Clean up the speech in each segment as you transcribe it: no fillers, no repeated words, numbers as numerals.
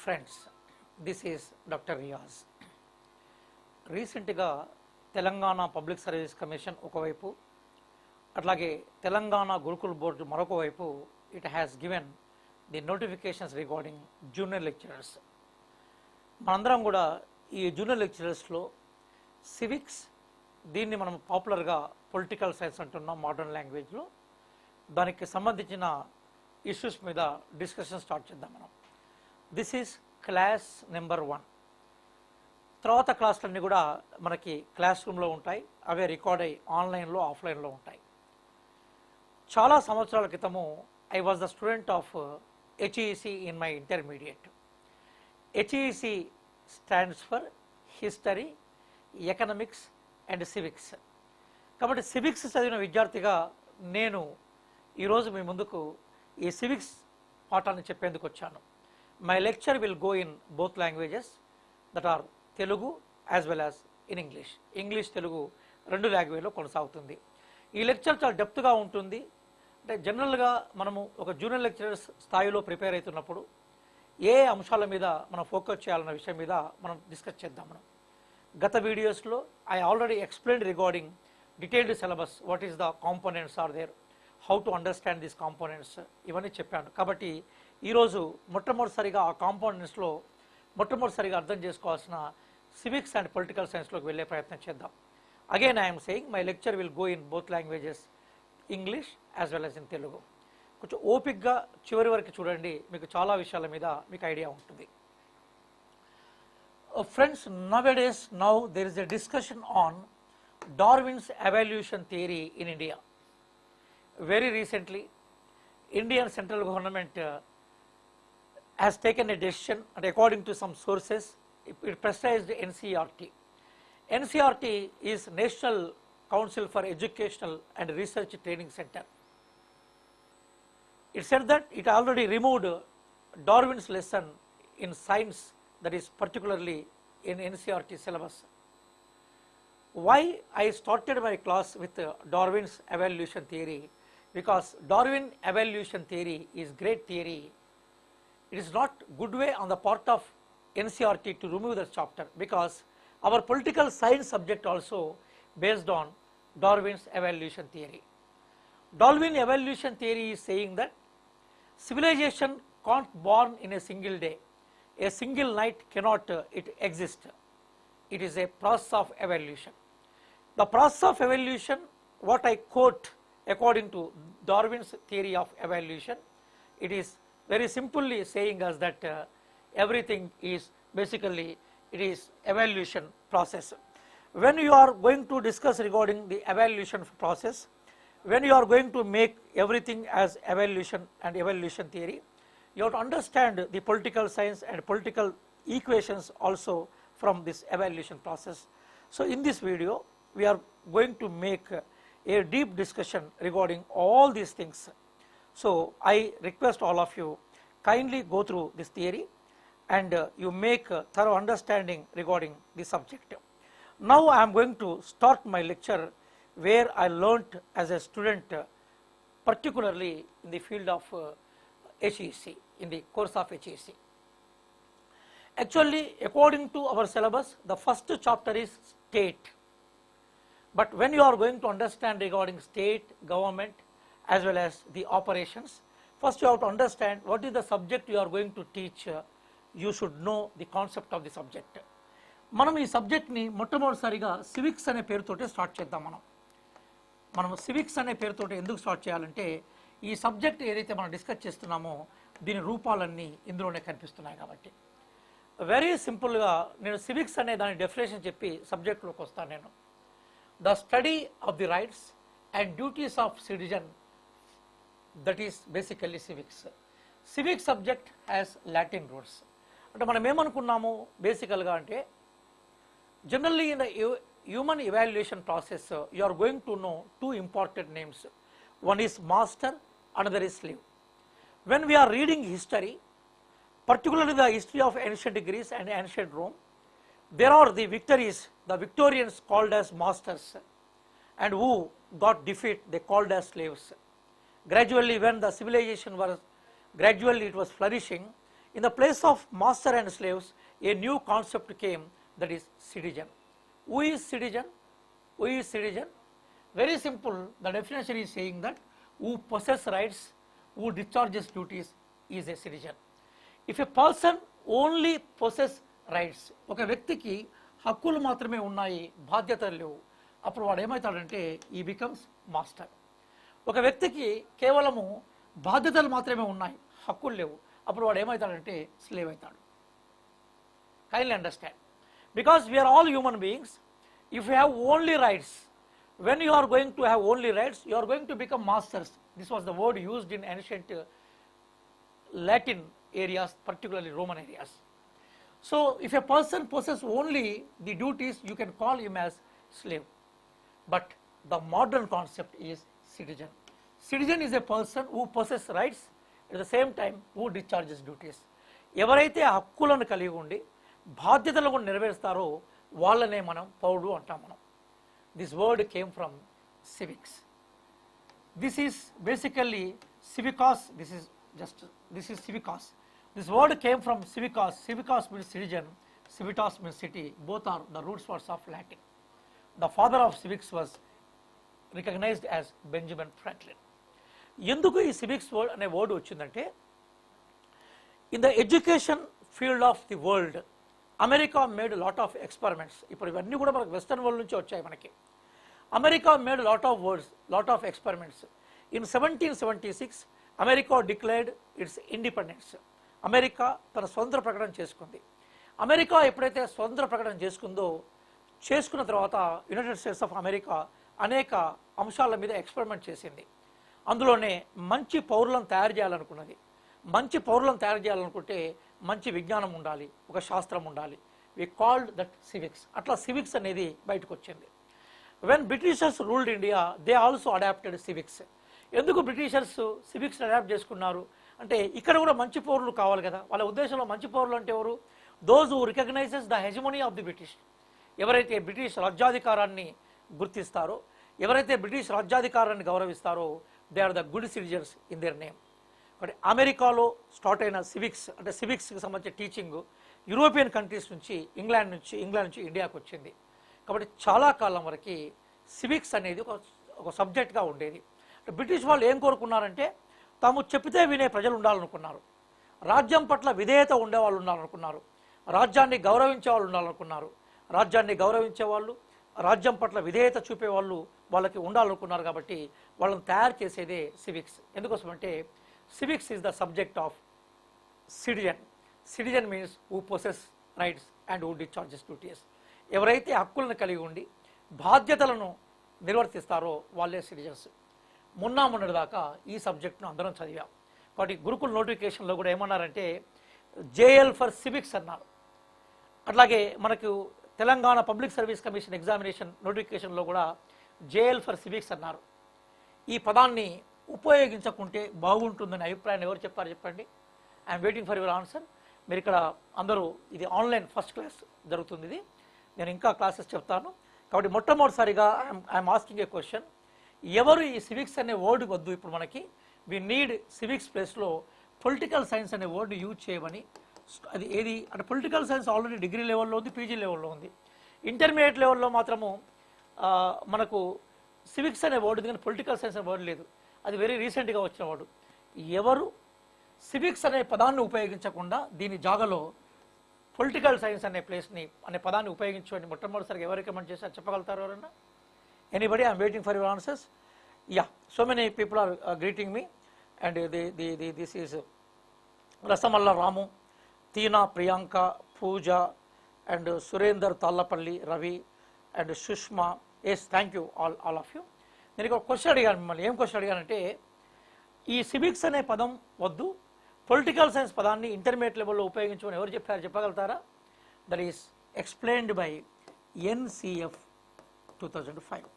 Friends, this is Dr.RIYAZ. రీసెంట్గా Telangana public service commission ఒకవైపు, అట్లాగే తెలంగాణ గురుకుల్ బోర్డు మరొక వైపు it has given the notifications regarding junior lecturers. మనందరం కూడా ఈ జూనియర్ లెక్చరర్స్లో సివిక్స్, దీన్ని మనం పాపులర్గా పొలిటికల్ సైన్స్ అంటున్నాం మోడర్న్ లాంగ్వేజ్లో, దానికి సంబంధించిన ఇష్యూస్ మీద డిస్కషన్ స్టార్ట్ చేద్దాం మనం. This is class number 1. తర్వాత క్లాసులన్నీ కూడా మనకి క్లాస్ రూమ్లో ఉంటాయి, అవే రికార్డ్ అయ్యి ఆన్లైన్లో ఆఫ్లైన్లో ఉంటాయి. చాలా సంవత్సరాల క్రితము I was the student of HEC in my intermediate. HEC stands for history, economics and civics. కాబట్టి సివిక్స్ చదివిన విద్యార్థిగా నేను ఈరోజు మీ ముందుకు ఈ సివిక్స్ పాఠాన్ని చెప్పేందుకు వచ్చాను. My lecture will go in both languages that are Telugu as well as in English. English Telugu రెండు లాంగ్వేజ్లో కొనసాగుతుంది. ఈ లెక్చర్ చాలా డెప్త్గా ఉంటుంది. అంటే జనరల్గా మనము ఒక జూనియర్ లెక్చరర్స్ స్థాయిలో ప్రిపేర్ అవుతున్నప్పుడు ఏ అంశాల మీద మనం ఫోకస్ చేయాలన్న విషయం మీద మనం డిస్కస్ చేద్దాం. మనం గత వీడియోస్లో I already explained regarding detailed syllabus, what is the components are there, how to understand these components, ఇవన్నీ చెప్పాను. కాబట్టి ఈరోజు మొట్టమొదటిసారిగా ఆ కాంపోనెంట్స్లో మొట్టమొదటిసారిగా అర్థం చేసుకోవాల్సిన సివిక్స్ అండ్ పొలిటికల్ సైన్స్లోకి వెళ్ళే ప్రయత్నం చేద్దాం. Again I'm saying my lecture will go in both languages, English as well as in Telugu. కొంచెం ఓపిక్గా చివరి వరకు చూడండి, మీకు చాలా విషయాల మీద మీకు ఐడియా ఉంటుంది. Friends, nowadays now there is a discussion on Darwin's evolution theory in India. Very recently, Indian central government has taken a decision, and according to some sources, it prescribed NCERT. NCERT is National Council for Educational and Research Training Center. It said that it already removed Darwin's lesson in science, that is particularly in NCERT syllabus. Why I started my class with Darwin's evolution theory? Because Darwin evolution theory is great theory. It is not good way on the part of NCERT to remove that chapter, because our political science subject also based on Darwin's evolution theory. Darwin evolution theory is saying that civilization can't born in a single day. A single night cannot it exist. It is a process of evolution. The process of evolution, what I quote according to Darwin's theory of evolution, it is very simply saying us that everything is basically, it is evolution process. When you are going to discuss regarding the evolution process, when you are going to make everything as evolution and evolution theory, you have to understand the political science and political equations also from this evolution process. So in this video we are going to make a deep discussion regarding all these things. So I request all of you kindly go through this theory and you make a thorough understanding regarding the subject. Now I am going to start my lecture where I learnt as a student, particularly in the field of HEC, in the course of HEC. Actually, according to our syllabus, the first chapter is state. But when you are going to understand regarding state, government as well as the operations, first you have to understand what is the subject you are going to teach. You should know the concept of the subject. మనం ఈ సబ్జెక్ట్ని మొట్టమొదటిసారిగా civics అనే పేరుతోటే start చేద్దాం. మనం civics అనే పేరుతోటి ఎందుకు స్టార్ట్ చేయాలంటే, ఈ సబ్జెక్ట్ ఏదైతే మనం డిస్కస్ చేస్తున్నామో దీని రూపాలన్నీ ఇందులోనే కనిపిస్తున్నాయి. కాబట్టి వెరీ సింపుల్గా నేను సివిక్స్ అనే దాని డెఫినేషన్ చెప్పి సబ్జెక్ట్లోకి వస్తాను. నేను the study of the rights and duties of citizen, that is basically civics. Civic subject has Latin roots. అంటే మనం ఏమనుకున్నాము బేసికల్గా అంటే, generally in the human evaluation process you are going to know two important names. One is master, another is slave. When we are reading history, particularly the history of ancient Greece and ancient Rome, there are the victories, the Victorians called as masters, and who got defeat they called as slaves. Gradually when the civilization gradually it was flourishing. In the place of master and slaves, a new concept came, that is citizen. Who is citizen? Who is citizen? Very simple, the definition is saying that who possess rights, who discharges duties is a citizen. If a person only possess rights, ఒక వ్యక్తికి హక్కులు మాత్రమే ఉన్నాయి, బాధ్యతలు లేవు, అప్పుడు వాడు ఏమవుతాడంటే ఈ బికమ్స్ మాస్టర్. ఒక వ్యక్తికి కేవలము బాధ్యతలు మాత్రమే ఉన్నాయి, హక్కులు లేవు, అప్పుడు వాడు ఏమవుతాడంటే స్లేవ్ అవుతాడు. Kindly understand, because we are all human beings. If you have only rights, when you are going to have only rights, you are going to become masters. This was the word used in ancient Latin areas, particularly Roman areas. So if a person possesses only the duties, you can call him as slave. But the modern concept is citizen. Citizen is a person who possesses rights, at the same time who discharges duties. ఎవరైతే హక్కులను కలిగి ఉండి బాధ్యతలను కూడా నెరవేరుస్తారో వాళ్ళనే మనం పౌరుడు అంటాం. మనం this word came from civics. This is basically civicus. This is civicus. This word came from civicus. Civicus means citizen, civitas means city. Both are the root words of Latin. The father of civics was recognized as Benjamin Franklin. ఎందుకు ఈ civics word అనే word వచ్చిందంటే, in the education field of the world, America made lot of experiments. ఇప్పుడు ఇవన్నీ కూడా మనకు western world నుంచి వచ్చాయి. మనకి America made lot of experiments. In 1776 America declared it's independence. America తన స్వతంత్ర ప్రకటన చేసుకుంది. అమెరికా ఎప్పుడైతే స్వతంత్ర ప్రకటన చేసుకున్న తర్వాత యునైటెడ్ స్టేట్స్ ఆఫ్ అమెరికా అనేక అంశాల మీద ఎక్స్పెరిమెంట్ చేసింది. అందులోనే మంచి పౌరులను తయారు చేయాలనుకున్నది. మంచి పౌరులను తయారు చేయాలనుకుంటే మంచి విజ్ఞానం ఉండాలి, ఒక శాస్త్రం ఉండాలి. We called that civics. అట్లా సివిక్స్ అనేది బయటకు వచ్చింది. When britishers ruled India, they also adapted civics. ఎందుకు బ్రిటిషర్స్ సివిక్స్ అడాప్ట్ చేసుకున్నారు అంటే, ఇక్కడ కూడా మంచి పౌరులు కావాలి కదా. వాళ్ళ ఉద్దేశంలో మంచి పౌరులు అంటే ఎవరు? Those who recognizes the hegemony of the British. ఎవరైతే బ్రిటిష్ రాజ్యాధికారాన్ని గుర్తిస్తారో, ఎవరైతే బ్రిటిష్ రాజ్యాధికారాన్ని గౌరవిస్తారో, they are the good citizens in their name. But అమెరికాలో స్టార్ట్ అయిన సివిక్స్ అంటే సివిక్స్కి సంబంధించిన టీచింగ్ యూరోపియన్ కంట్రీస్ నుంచి, ఇంగ్లాండ్ నుంచి ఇండియాకు వచ్చింది. కాబట్టి చాలా కాలం వరకు సివిక్స్ అనేది ఒక సబ్జెక్ట్గా ఉండేది. బ్రిటిష్ వాళ్ళు ఏం కోరుకున్నారంటే, తాము చెప్పితే వినే ప్రజలు ఉండాలనుకున్నారు, రాజ్యం పట్ల విధేయత ఉండేవాళ్ళు ఉండాలనుకున్నారు, రాజ్యాన్ని గౌరవించే వాళ్ళు ఉండాలనుకున్నారు. రాజ్యాన్ని గౌరవించేవాళ్ళు, రాజ్యం పట్ల విధేయత చూపేవాళ్ళు వాళ్ళకి ఉండాలనుకున్నారు. కాబట్టి వాళ్ళని తయారు చేసేదే సివిక్స్. ఎందుకోసం అంటే, civics is the subject of citizen. Citizen means who possess rights and who discharges duties. ఎవరైతే హక్కులను కలిగి ఉండి బాధ్యతలను నిర్వర్తిస్తారో వాళ్ళే సిటిజన్స్. మొన్నటిదాకా ఈ సబ్జెక్ట్ను అందరం చదివాం. కాబట్టి గురుకుల్ నోటిఫికేషన్లో కూడా ఏమన్నారంటే జేఎల్ ఫర్ సివిక్స్ అన్నారు. అట్లాగే మనకు Telangana public service commission examination నోటిఫికేషన్లో కూడా జేఎల్ ఫర్ సివిక్స్ అన్నారు. ఈ పదాన్ని ఉపయోగించకుంటే బాగుంటుందని అభిప్రాయాన్ని ఎవరు చెప్పారు చెప్పండి? I'm waiting for your answer. మీరు ఇక్కడ అందరూ, ఇది ఆన్లైన్ ఫస్ట్ క్లాస్ జరుగుతుంది, ఇది నేను ఇంకా క్లాసెస్ చెప్తాను. కాబట్టి మొట్టమొదటిసారిగా ఐఎమ్ ఆస్కింగ్ ఏ క్వశ్చన్. ఎవరు ఈ సివిక్స్ అనే వర్డ్ వద్దు, ఇప్పుడు మనకి వి నీడ్ సివిక్స్ ప్లేస్లో పొలిటికల్ సైన్స్ అనే వర్డ్ యూజ్ చేయమని. అది ఏది అంటే, పొలిటికల్ సైన్స్ ఆల్రెడీ డిగ్రీ లెవెల్లో ఉంది, పీజీ లెవెల్లో ఉంది. ఇంటర్మీడియట్ లెవెల్లో మాత్రము మనకు సివిక్స్ అనే వర్డ్ ఉంది, కానీ పొలిటికల్ సైన్స్ అనే వర్డ్ లేదు. అది వెరీ రీసెంట్గా వచ్చిన వాడు. ఎవరు సివిక్స్ అనే పదాన్ని ఉపయోగించకుండా దీని జాగాలో పొలిటికల్ సైన్స్ అనే పదాన్ని ఉపయోగించండి మొట్టమొదటిసారిగా ఎవరు రికమెండ్ చేశారు చెప్పగలుగుతారు ఎవరన్నా? Anybody? I'm waiting for your answers. Yeah, so many people are greeting me. And this is Rasamalla Ramu, Teena Priyanka, Pooja, and Surender Tallapalli, Ravi, and Sushma. Yes, thank you all of you. నేను ఒక క్వశ్చన్ అడిగాను మిమ్మల్ని. ఏం క్వశ్చన్ అడిగానంటే, ఈ సివిక్స్ అనే పదం వద్దు, పొలిటికల్ సైన్స్ పదాన్ని ఇంటర్మీడియట్ లెవెల్లో ఉపయోగించమని ఎవరు చెప్పారు చెప్పగలుగుతారా? That is explained by NCF 2005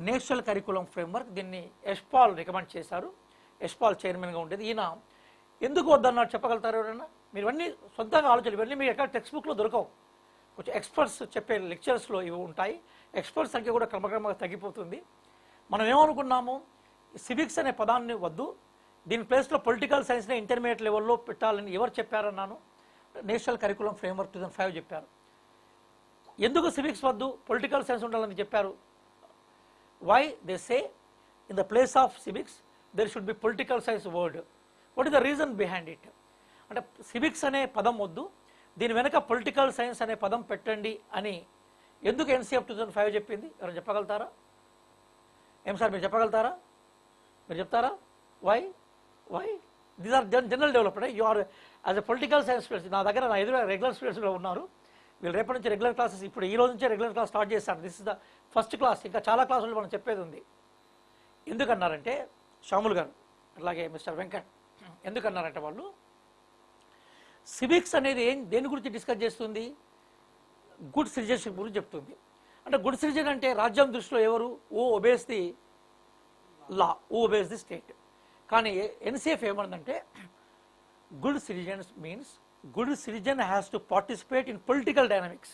national curriculum framework. దీన్ని యశ్పాల్ రికమెండ్ చేశారు. యశ్పాల్ చైర్మన్గా ఉండేది. ఈయన ఎందుకు వద్దన్నారు చెప్పగలుగుతారు ఎవరైనా? మీరు ఇవన్నీ సొంతంగా ఆలోచనలు, ఇవన్నీ మీకు ఎక్కడ టెక్స్ట్ బుక్లో దొరకవు. కొంచెం ఎక్స్పర్ట్స్ చెప్పే లెక్చర్స్లో ఇవి ఉంటాయి. ఎక్స్పర్ట్స్ సంఖ్య కూడా క్రమక్రమంగా తగ్గిపోతుంది. మనం ఏమనుకున్నాము, సివిక్స్ అనే పదాన్ని వద్దు, దీని ప్లేస్లో పొలిటికల్ సైన్స్ని ఇంటర్మీడియట్ లెవెల్లో పెట్టాలని ఎవరు చెప్పారన్నాను? నేషనల్ కరికులం ఫ్రేమ్వర్క్ 2005 చెప్పారు. ఎందుకు సివిక్స్ వద్దు, పొలిటికల్ సైన్స్ ఉండాలని చెప్పారు? Why they say in the place of civics there should be political science word. What is the reason behind it? అంటే సివిక్స్ అనే పదం వద్దు, దీని వెనక పొలిటికల్ సైన్స్ అనే పదం పెట్టండి అని ఎందుకు ఎన్సీఎఫ్ 2005 చెప్పింది? ఎవరు చెప్పగలుగుతారా? ఏం సార్ మీరు చెప్పగలుగుతారా? మీరు చెప్తారా? Why these are general development. You are as a political science students. నా దగ్గర నా ఎదురు రెగ్యులర్ స్టూడెంట్స్ కూడా ఉన్నారు. వీళ్ళు రేపటి నుంచి రెగ్యులర్ క్లాసెస్, ఇప్పుడు ఈ రోజు నుంచే రెగ్యులర్ క్లాస్ స్టార్ట్ చేస్తారు. This is the first class. ఇంకా చాలా క్లాసులు మనం చెప్పేది ఉంది. ఎందుకన్నారంటే శ్యాముల్ గారు, అలాగే మిస్టర్ వెంకట్, ఎందుకన్నారంటే వాళ్ళు సివిక్స్ అనేది దేని గురించి డిస్కస్ చేస్తుంది? గుడ్ సిటిజన్షిప్ గురించి చెప్తుంది. అంటే గుడ్ సిటిజన్ అంటే రాజ్యం దృష్టిలో ఎవరు? Who obeys the law, who obeys the state. కానీ ఎన్సీఎఫ్ ఏమన్నదంటే good citizens means good citizen has to participate in political dynamics,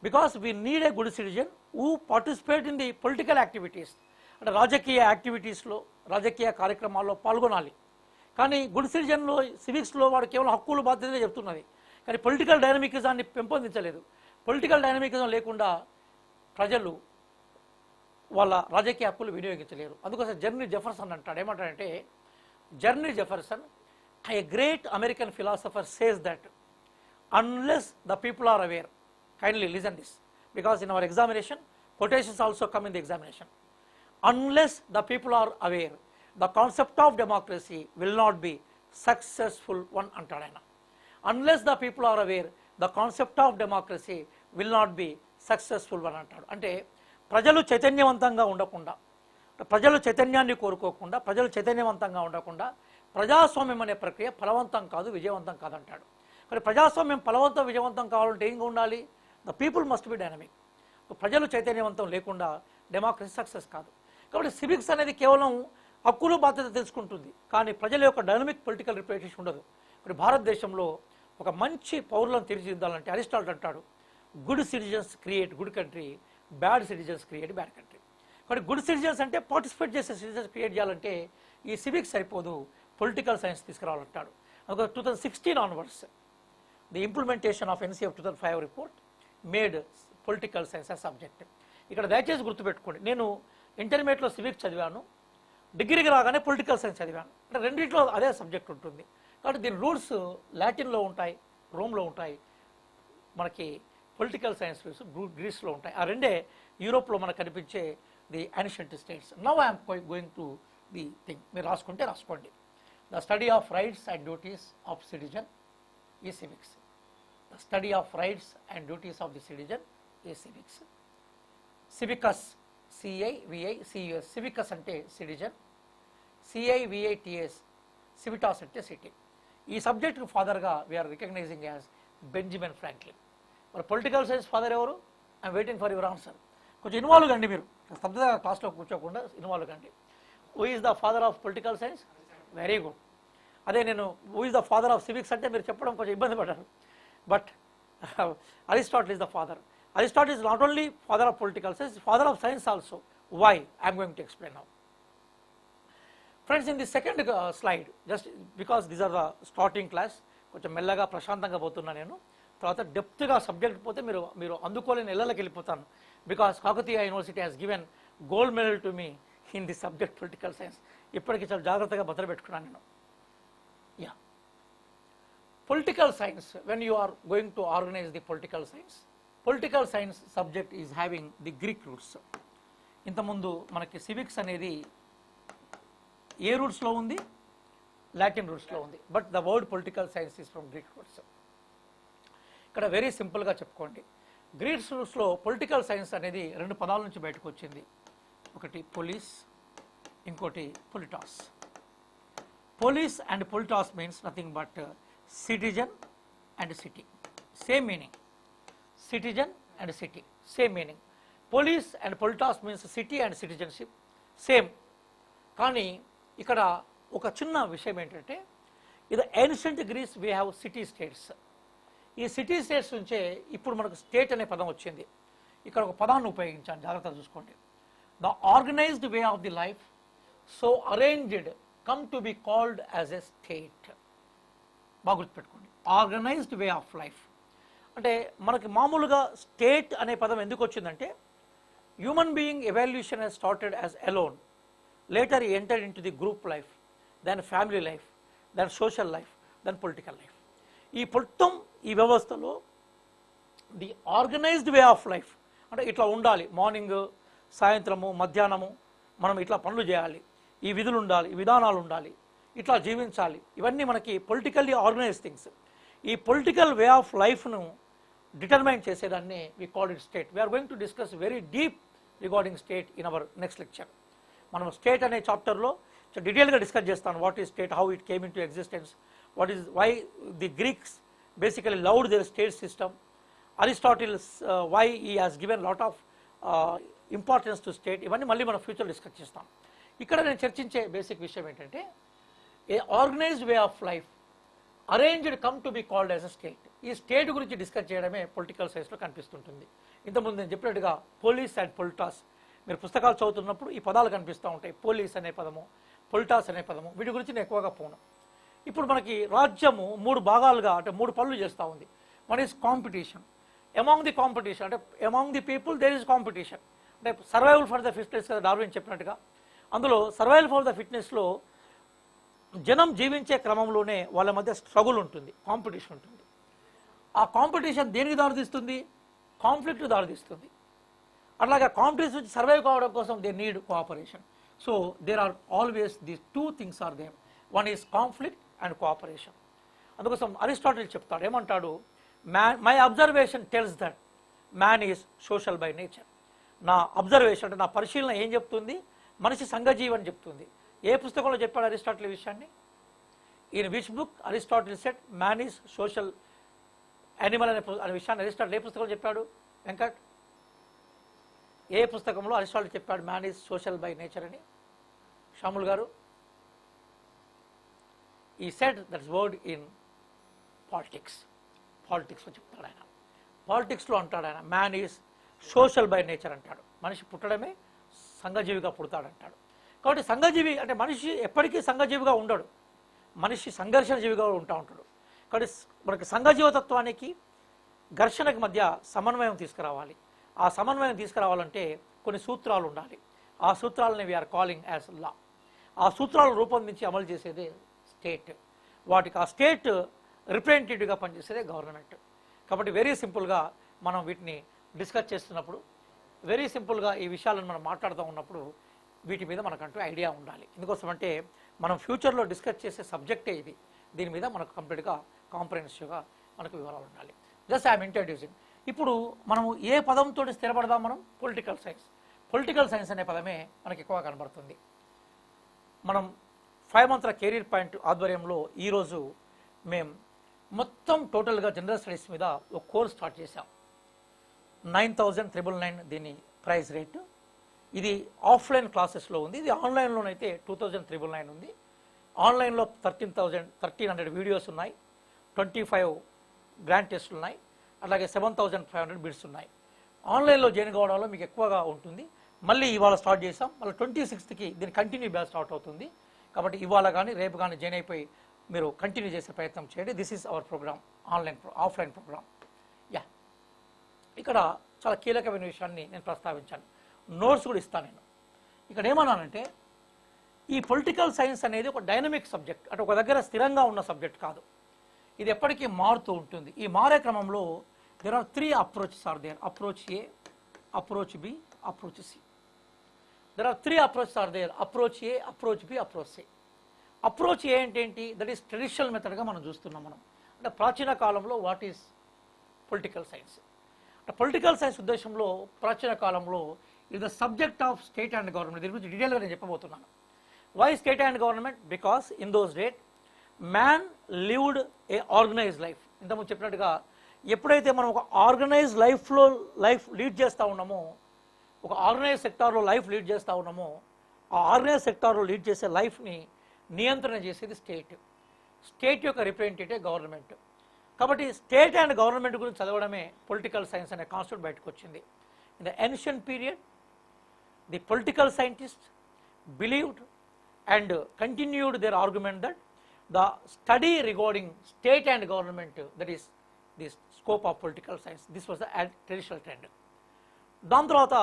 because we need a good citizen who participate in the political activities. అంటే రాజకీయ యాక్టివిటీస్లో, రాజకీయ కార్యక్రమాల్లో పాల్గొనాలి. కానీ good సిటిజన్లో సివిక్స్లో వాడు కేవలం హక్కులు బాధ్యతలే చెప్తున్నది, కానీ పొలిటికల్ డైనమికిజాన్ని పెంపొందించలేదు. పొలిటికల్ డైనమికిజం లేకుండా ప్రజలు వాళ్ళ రాజకీయ హక్కులు వినియోగించలేరు. అందుకోసం జర్నీ జెఫర్సన్ అంటాడు, ఏమంటాడంటే journey Jefferson, a great American philosopher, says that unless the people are aware, kindly listen this, because in our examination quotations also come in the examination. Unless the people are aware, the concept of democracy will not be successful one antadayana. Unless the people are aware, the concept of democracy will not be successful one antadu. అంటే ప్రజలు చైతన్యవంతంగా ఉండకుండా, ప్రజలు చైతన్యాన్ని కోరుకోకుండా, ప్రజలు చైతన్యవంతంగా ఉండకుండా ప్రజాస్వామ్యం అనే ప్రక్రియ ఫలవంతం కాదు, విజయవంతం కాదంటాడు. కానీ ప్రజాస్వామ్యం ఫలవంతం విజయవంతం కావాలంటే ఏం ఉండాలి? The people must be dynamic. ప్రజలు చైతన్యవంతం లేకుండా డెమోక్రసీ సక్సెస్ కాదు. కాబట్టి సివిక్స్ అనేది కేవలం హక్కులు బాధ్యత తెలుసుకుంటుంది, కానీ ప్రజల యొక్క డైనమిక్ పొలిటికల్ రిప్రజెంటేషన్ ఉండదు. ఇప్పుడు భారతదేశంలో ఒక మంచి పౌరులను తీర్చిదిద్దాలంటే అరిస్టాటిల్ అంటాడు, good citizens create good country, bad citizens create bad country. కాబట్టి గుడ్ సిటిజన్స్ అంటే పార్టిసిపేట్ చేసే సిటిజన్స్ క్రియేట్ చేయాలంటే ఈ సివిక్స్ సరిపోదు, పొలిటికల్ సైన్స్ తీసుకురావాలంటాడు. 2016 onwards the implementation of NCF 2005 report made political science a subject. ఇక్కడ దయచేసి గుర్తుపెట్టుకోండి, నేను ఇంటర్మీడియట్లో సివిక్స్ చదివాను, డిగ్రీకి రాగానే పొలిటికల్ సైన్స్ చదివాను. అంటే రెండింటిలో అదే సబ్జెక్ట్ ఉంటుంది. కాబట్టి దీని రూట్స్ లాటిన్లో ఉంటాయి, రోమ్లో ఉంటాయి, మనకి పొలిటికల్ సైన్స్ రూట్స్ గ్రీస్లో ఉంటాయి. ఆ రెండే యూరోప్లో మనకు కనిపించే the ancient states. Now I'm going to the thing. మీరు రాసుకుంటే రాసుకోండి. The study of rights and duties of citizen is civics. The study of rights and duties of the citizen is civics. Civicus, CIVICS, civicus అంటే citizen, CIVITS, civitas అంటే city. ఈ సబ్జెక్ట్కి ఫాదర్గా we're recognizing as Benjamin Franklin. మరి political science father ఎవరు? I'm waiting for your answer. కొంచెం involve కండి, మీరు స్తబ్దగా క్లాస్లో కూర్చోకుండా ఇన్వాల్వ్ కండి. Who is the father of political science? Very good. అదే నేను who is the father of civics అంటే మీరు చెప్పడం కొంచెం ఇబ్బంది పడ్డారు. But Aristotle is the father. Aristotle is not only father of political science, father of science also. Why? I'm going to explain now. Friends, in the second slide, just because these are the starting class, కొంచెం మెల్లగా ప్రశాంతంగా పోతున్నా నేను. తర్వాత డెప్త్గా subject పోతే మీరు అందుకోలేని ఇళ్ళకి వెళ్ళిపోతాను. Because Kakatiya university has given gold medal to me in the subject political science. ఇప్పటికీ చాలా జాగ్రత్తగా భద్రపెట్టుకున్నాను నేను. Yeah. Political science, when you are going to organize the political science subject is having the Greek roots. ఇంతకుముందు మనకి civics అనేది ఏ రూట్స్లో ఉంది? Latin రూట్స్లో ఉంది. But the word political science is from Greek roots. ఇక్కడ వెరీ సింపుల్గా చెప్పుకోండి, గ్రీక్ రూట్స్లో పొలిటికల్ సైన్స్ అనేది రెండు పదాల నుంచి బయటకు వచ్చింది. ఒకటి పోలీస్, ఇంకోటి పొలిటాస్. Polis and politas means nothing but citizen and city. Same meaning. Citizen and city. Same meaning. Polis and politas means city and citizenship. Same. కానీ ఇక్కడ ఒక చిన్న విషయం ఏంటంటే, ఇది ancient Greece we have city states. ఈ city states నుంచే ఇప్పుడు మనకు స్టేట్ అనే పదం వచ్చింది. ఇక్కడ ఒక పదాన్ని ఉపయోగించాను, జాగ్రత్తగా చూసుకోండి. The organised way of the life so arranged come to be called as a state. బాగా గుర్తుపెట్టుకోండి, ఆర్గనైజ్డ్ వే ఆఫ్ లైఫ్. అంటే మనకి మామూలుగా స్టేట్ అనే పదం ఎందుకు వచ్చిందంటే, human being evolution he's started as alone, later he entered into the group life, then family life, then social life, then political life. ఈ వ్యవస్థలో the organised way of life అంటే ఇట్లా ఉండాలి, మార్నింగ్ సాయంత్రము మధ్యాహ్నము మనం ఇట్లా పనులు చేయాలి, ఈ విధులు ఉండాలి, ఈ విధానాలు ఉండాలి, ఇట్లా జీవించాలి, ఇవన్నీ మనకి పొలిటికల్లీ ఆర్గనైజ్ థింగ్స్. ఈ పొలిటికల్ వే ఆఫ్ లైఫ్ను డిటర్మైన్ చేసేదాన్ని we call it state. We're going to discuss very deep regarding state in our next lecture. మనం స్టేట్ అనే చాప్టర్లో డీటెయిల్గా డిస్కస్ చేస్తాను. What is state, how it came in to existence, what is why the Greeks basically loved their state system, Aristotle's why he has given lot of importance to state. ఇవన్నీ మళ్ళీ మనం future discuss చేస్తాం. ఇక్కడ నేను చర్చించే basic విషయం ఏంటంటే, a organized way of life arranged come to be called as a state. ఈ స్టేట్ గురించి డిస్కస్ చేయడమే పొలిటికల్ సైన్స్లో కనిపిస్తుంటుంది. ఇంతకుముందు నేను చెప్పినట్టుగా పోలీస్ అండ్ పొలిటాస్, మీరు పుస్తకాలు చదువుతున్నప్పుడు ఈ పదాలు కనిపిస్తూ ఉంటాయి. పోలీస్ అనే పదము, పొలిటాస్ అనే పదము, వీటి గురించి నేను ఎక్కువగా పోను. ఇప్పుడు మనకి రాజ్యము 3 భాగాలుగా అంటే 3 పనులు చేస్తూ ఉంది. One is competition. Among the competition అంటే among the people there is competition. అంటే సర్వైవల్ ఫర్ ద ఫిట్నెస్ కదా డార్విన్ చెప్పినట్టుగా. అందులో సర్వైవల్ ఫర్ ద ఫిట్నెస్లో జనం జీవించే క్రమంలోనే వాళ్ళ మధ్య స్ట్రగుల్ ఉంటుంది, కాంపిటీషన్ ఉంటుంది. ఆ కాంపిటీషన్ దేనికి దారితీస్తుంది? కాన్ఫ్లిక్ట్ దారితీస్తుంది. అట్లాగే కాంపిటీషన్ నుంచి సర్వైవ్ కావడం కోసం they need cooperation. So there are always these 2 things are there. One is conflict and cooperation. అందుకోసం అరిస్టాటిల్ చెప్తాడు, ఏమంటాడు, my observation tells that man is social by nature. నా అబ్జర్వేషన్ అంటే నా పరిశీలన ఏం చెప్తుంది? మనిషి సంఘజీవి అని చెప్తుంది. ఏ పుస్తకంలో చెప్పాడు అరిస్టాటిల్ ఈ విషయాన్ని? In which book Aristotle set man is social animal అనే విషయాన్ని అరిస్టాటిల్ ఏ పుస్తకంలో చెప్పాడు? వెంకట్, ఏ పుస్తకంలో అరిస్టాటిల్ చెప్పాడు man is social by nature అని? షాముల్ గారు, ఈ సెడ్ దట్స్ వర్డ్ ఇన్ పాలిటిక్స్లో చెప్తాడు ఆయన. పాలిటిక్స్లో అంటాడు ఆయన man is social by nature అంటాడు. మనిషి పుట్టడమే సంఘజీవిగా పుడతాడంటాడు. కాబట్టి సంఘజీవి అంటే మనిషి ఎప్పటికీ సంఘజీవిగా ఉండడు, మనిషి సంఘర్షణ జీవిగా ఉంటాడు. కాబట్టి మనకి సంఘజీవతత్వానికి ఘర్షణకి మధ్య సమన్వయం తీసుకురావాలి. ఆ సమన్వయం తీసుకురావాలంటే కొన్ని సూత్రాలు ఉండాలి. ఆ సూత్రాలని వీఆర్ కాలింగ్ యాజ్ లా. ఆ సూత్రాలను రూపొందించి అమలు చేసేదే స్టేట్. వాటికి ఆ స్టేట్ రిప్రజెంటేటివ్గా పనిచేసేదే గవర్నమెంట్. కాబట్టి వెరీ సింపుల్గా మనం వీటిని డిస్కస్ చేస్తున్నప్పుడు, వెరీ సింపుల్గా ఈ విషయాలను మనం మాట్లాడుతూ ఉన్నప్పుడు వీటి మీద మనకంటూ ఐడియా ఉండాలి. ఎందుకోసం అంటే మనం ఫ్యూచర్లో డిస్కస్ చేసే సబ్జెక్టే ఇది. దీని మీద మనకు కంప్లీట్గా కాంప్రహెన్సివ్గా మనకు వివరాలు ఉండాలి. Just I'm introducing. ఇప్పుడు మనము ఏ పదంతో స్థిరపడదాం? మనం పొలిటికల్ సైన్స్. పొలిటికల్ సైన్స్ అనే పదమే మనకి ఎక్కువ కనబడుతుంది. మనం 5 మంత్ల కెరీర్ పాయింట్ ఆధ్వర్యంలో ఈరోజు మేము మొత్తం టోటల్గా జనరల్ స్టడీస్ మీద ఒక కోర్స్ స్టార్ట్ చేశాం. 9,999 దీని ప్రైస్ రేటు. ఇది ఆఫ్లైన్ క్లాసెస్లో ఉంది. ఇది ఆన్లైన్లోనైతే 2,399 ఉంది. ఆన్లైన్లో 1300 వీడియోస్ ఉన్నాయి, 25 గ్రాండ్ టెస్టులు ఉన్నాయి, అలాగే 7,500 బిడ్స్ ఉన్నాయి. ఆన్లైన్లో జాయిన్ కావడంలో మీకు ఎక్కువగా ఉంటుంది. మళ్ళీ ఇవాళ స్టార్ట్ చేసాం, మళ్ళీ 26కి దీని కంటిన్యూ బ్యాచ్ స్టార్ట్ అవుతుంది. కాబట్టి ఇవాళ కానీ రేపు కానీ జాయిన్ అయిపోయి మీరు కంటిన్యూ చేసే ప్రయత్నం చేయండి. This is our program, offline program. Yeah, ఇక్కడ చాలా కీలకమైన విషయాన్ని నేను ప్రస్తావించాను. నోట్స్ కూడా ఇస్తాను నేను. ఇక్కడ ఏమన్నానంటే, ఈ పొలిటికల్ సైన్స్ అనేది ఒక డైనమిక్ సబ్జెక్ట్, అంటే ఒక దగ్గర స్థిరంగా ఉన్న సబ్జెక్ట్ కాదు. ఇది ఎప్పటికీ మారుతూ ఉంటుంది. ఈ మారే క్రమంలో there are 3 approaches are there. Approach A, approach B, approach C. There are 3 approaches are there. Approach A, approach B, approach C. Approach A ఏంటి? దట్ ఈస్ ట్రెడిషనల్ మెథడ్గా మనం చూస్తున్నాం. మనం అంటే ప్రాచీన కాలంలో వాట్ ఈస్ పొలిటికల్ సైన్స్ అంటే political science ఉద్దేశంలో ప్రాచీన కాలంలో ఇది the subject of state and government. దీని గురించి డీటెయిల్గా నేను చెప్పబోతున్నాను. Why state and government? Because in those date man lived a organized life. ఇంతకుముందు చెప్పినట్టుగా ఎప్పుడైతే మనం ఒక ఆర్గనైజ్ లైఫ్ లీడ్ చేస్తూ ఉన్నామో, ఒక ఆర్గనైజ్ సెక్టార్లో లైఫ్ లీడ్ చేస్తూ ఉన్నామో, ఆ ఆర్గనైజ్ సెక్టార్లో లీడ్ చేసే లైఫ్ని నియంత్రణ చేసేది స్టేట్. స్టేట్ యొక్క రిప్రజెంటేటివ్ గవర్నమెంట్. కాబట్టి స్టేట్ అండ్ గవర్నమెంట్ గురించి చదవడమే పొలిటికల్ సైన్స్ అనే కాన్సెప్ట్ బయటకు వచ్చింది. In the ancient period the political scientist believed and continued their argument that the study regarding state and government, that is the scope of political science, this was the traditional trend. దాని తర్వాత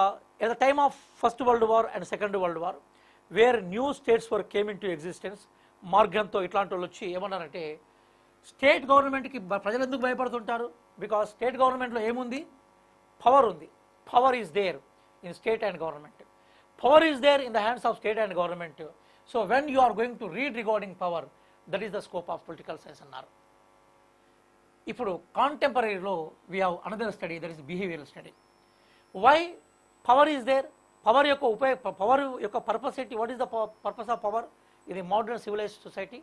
at the time of First World War and Second World War, where new states were came into existence, మార్గంతో ఇట్లాంటి వాళ్ళు వచ్చి ఏమన్నారంటే state గవర్నమెంట్కి ప్రజలు ఎందుకు భయపడుతుంటారు, because state గవర్నమెంట్లో ఏముంది, పవర్ ఉంది, power is there in state and government, power is there in the hands of state and government. So when you are going to read regarding power, that is the scope of political science అన్నారు. ఇప్పుడు కాంటెంపరీలో we have another study, that is behavioural study. Why power is there, power యొక్క power యొక్క purpose ఏంటి, what is the purpose of power ఇది modern civilised society?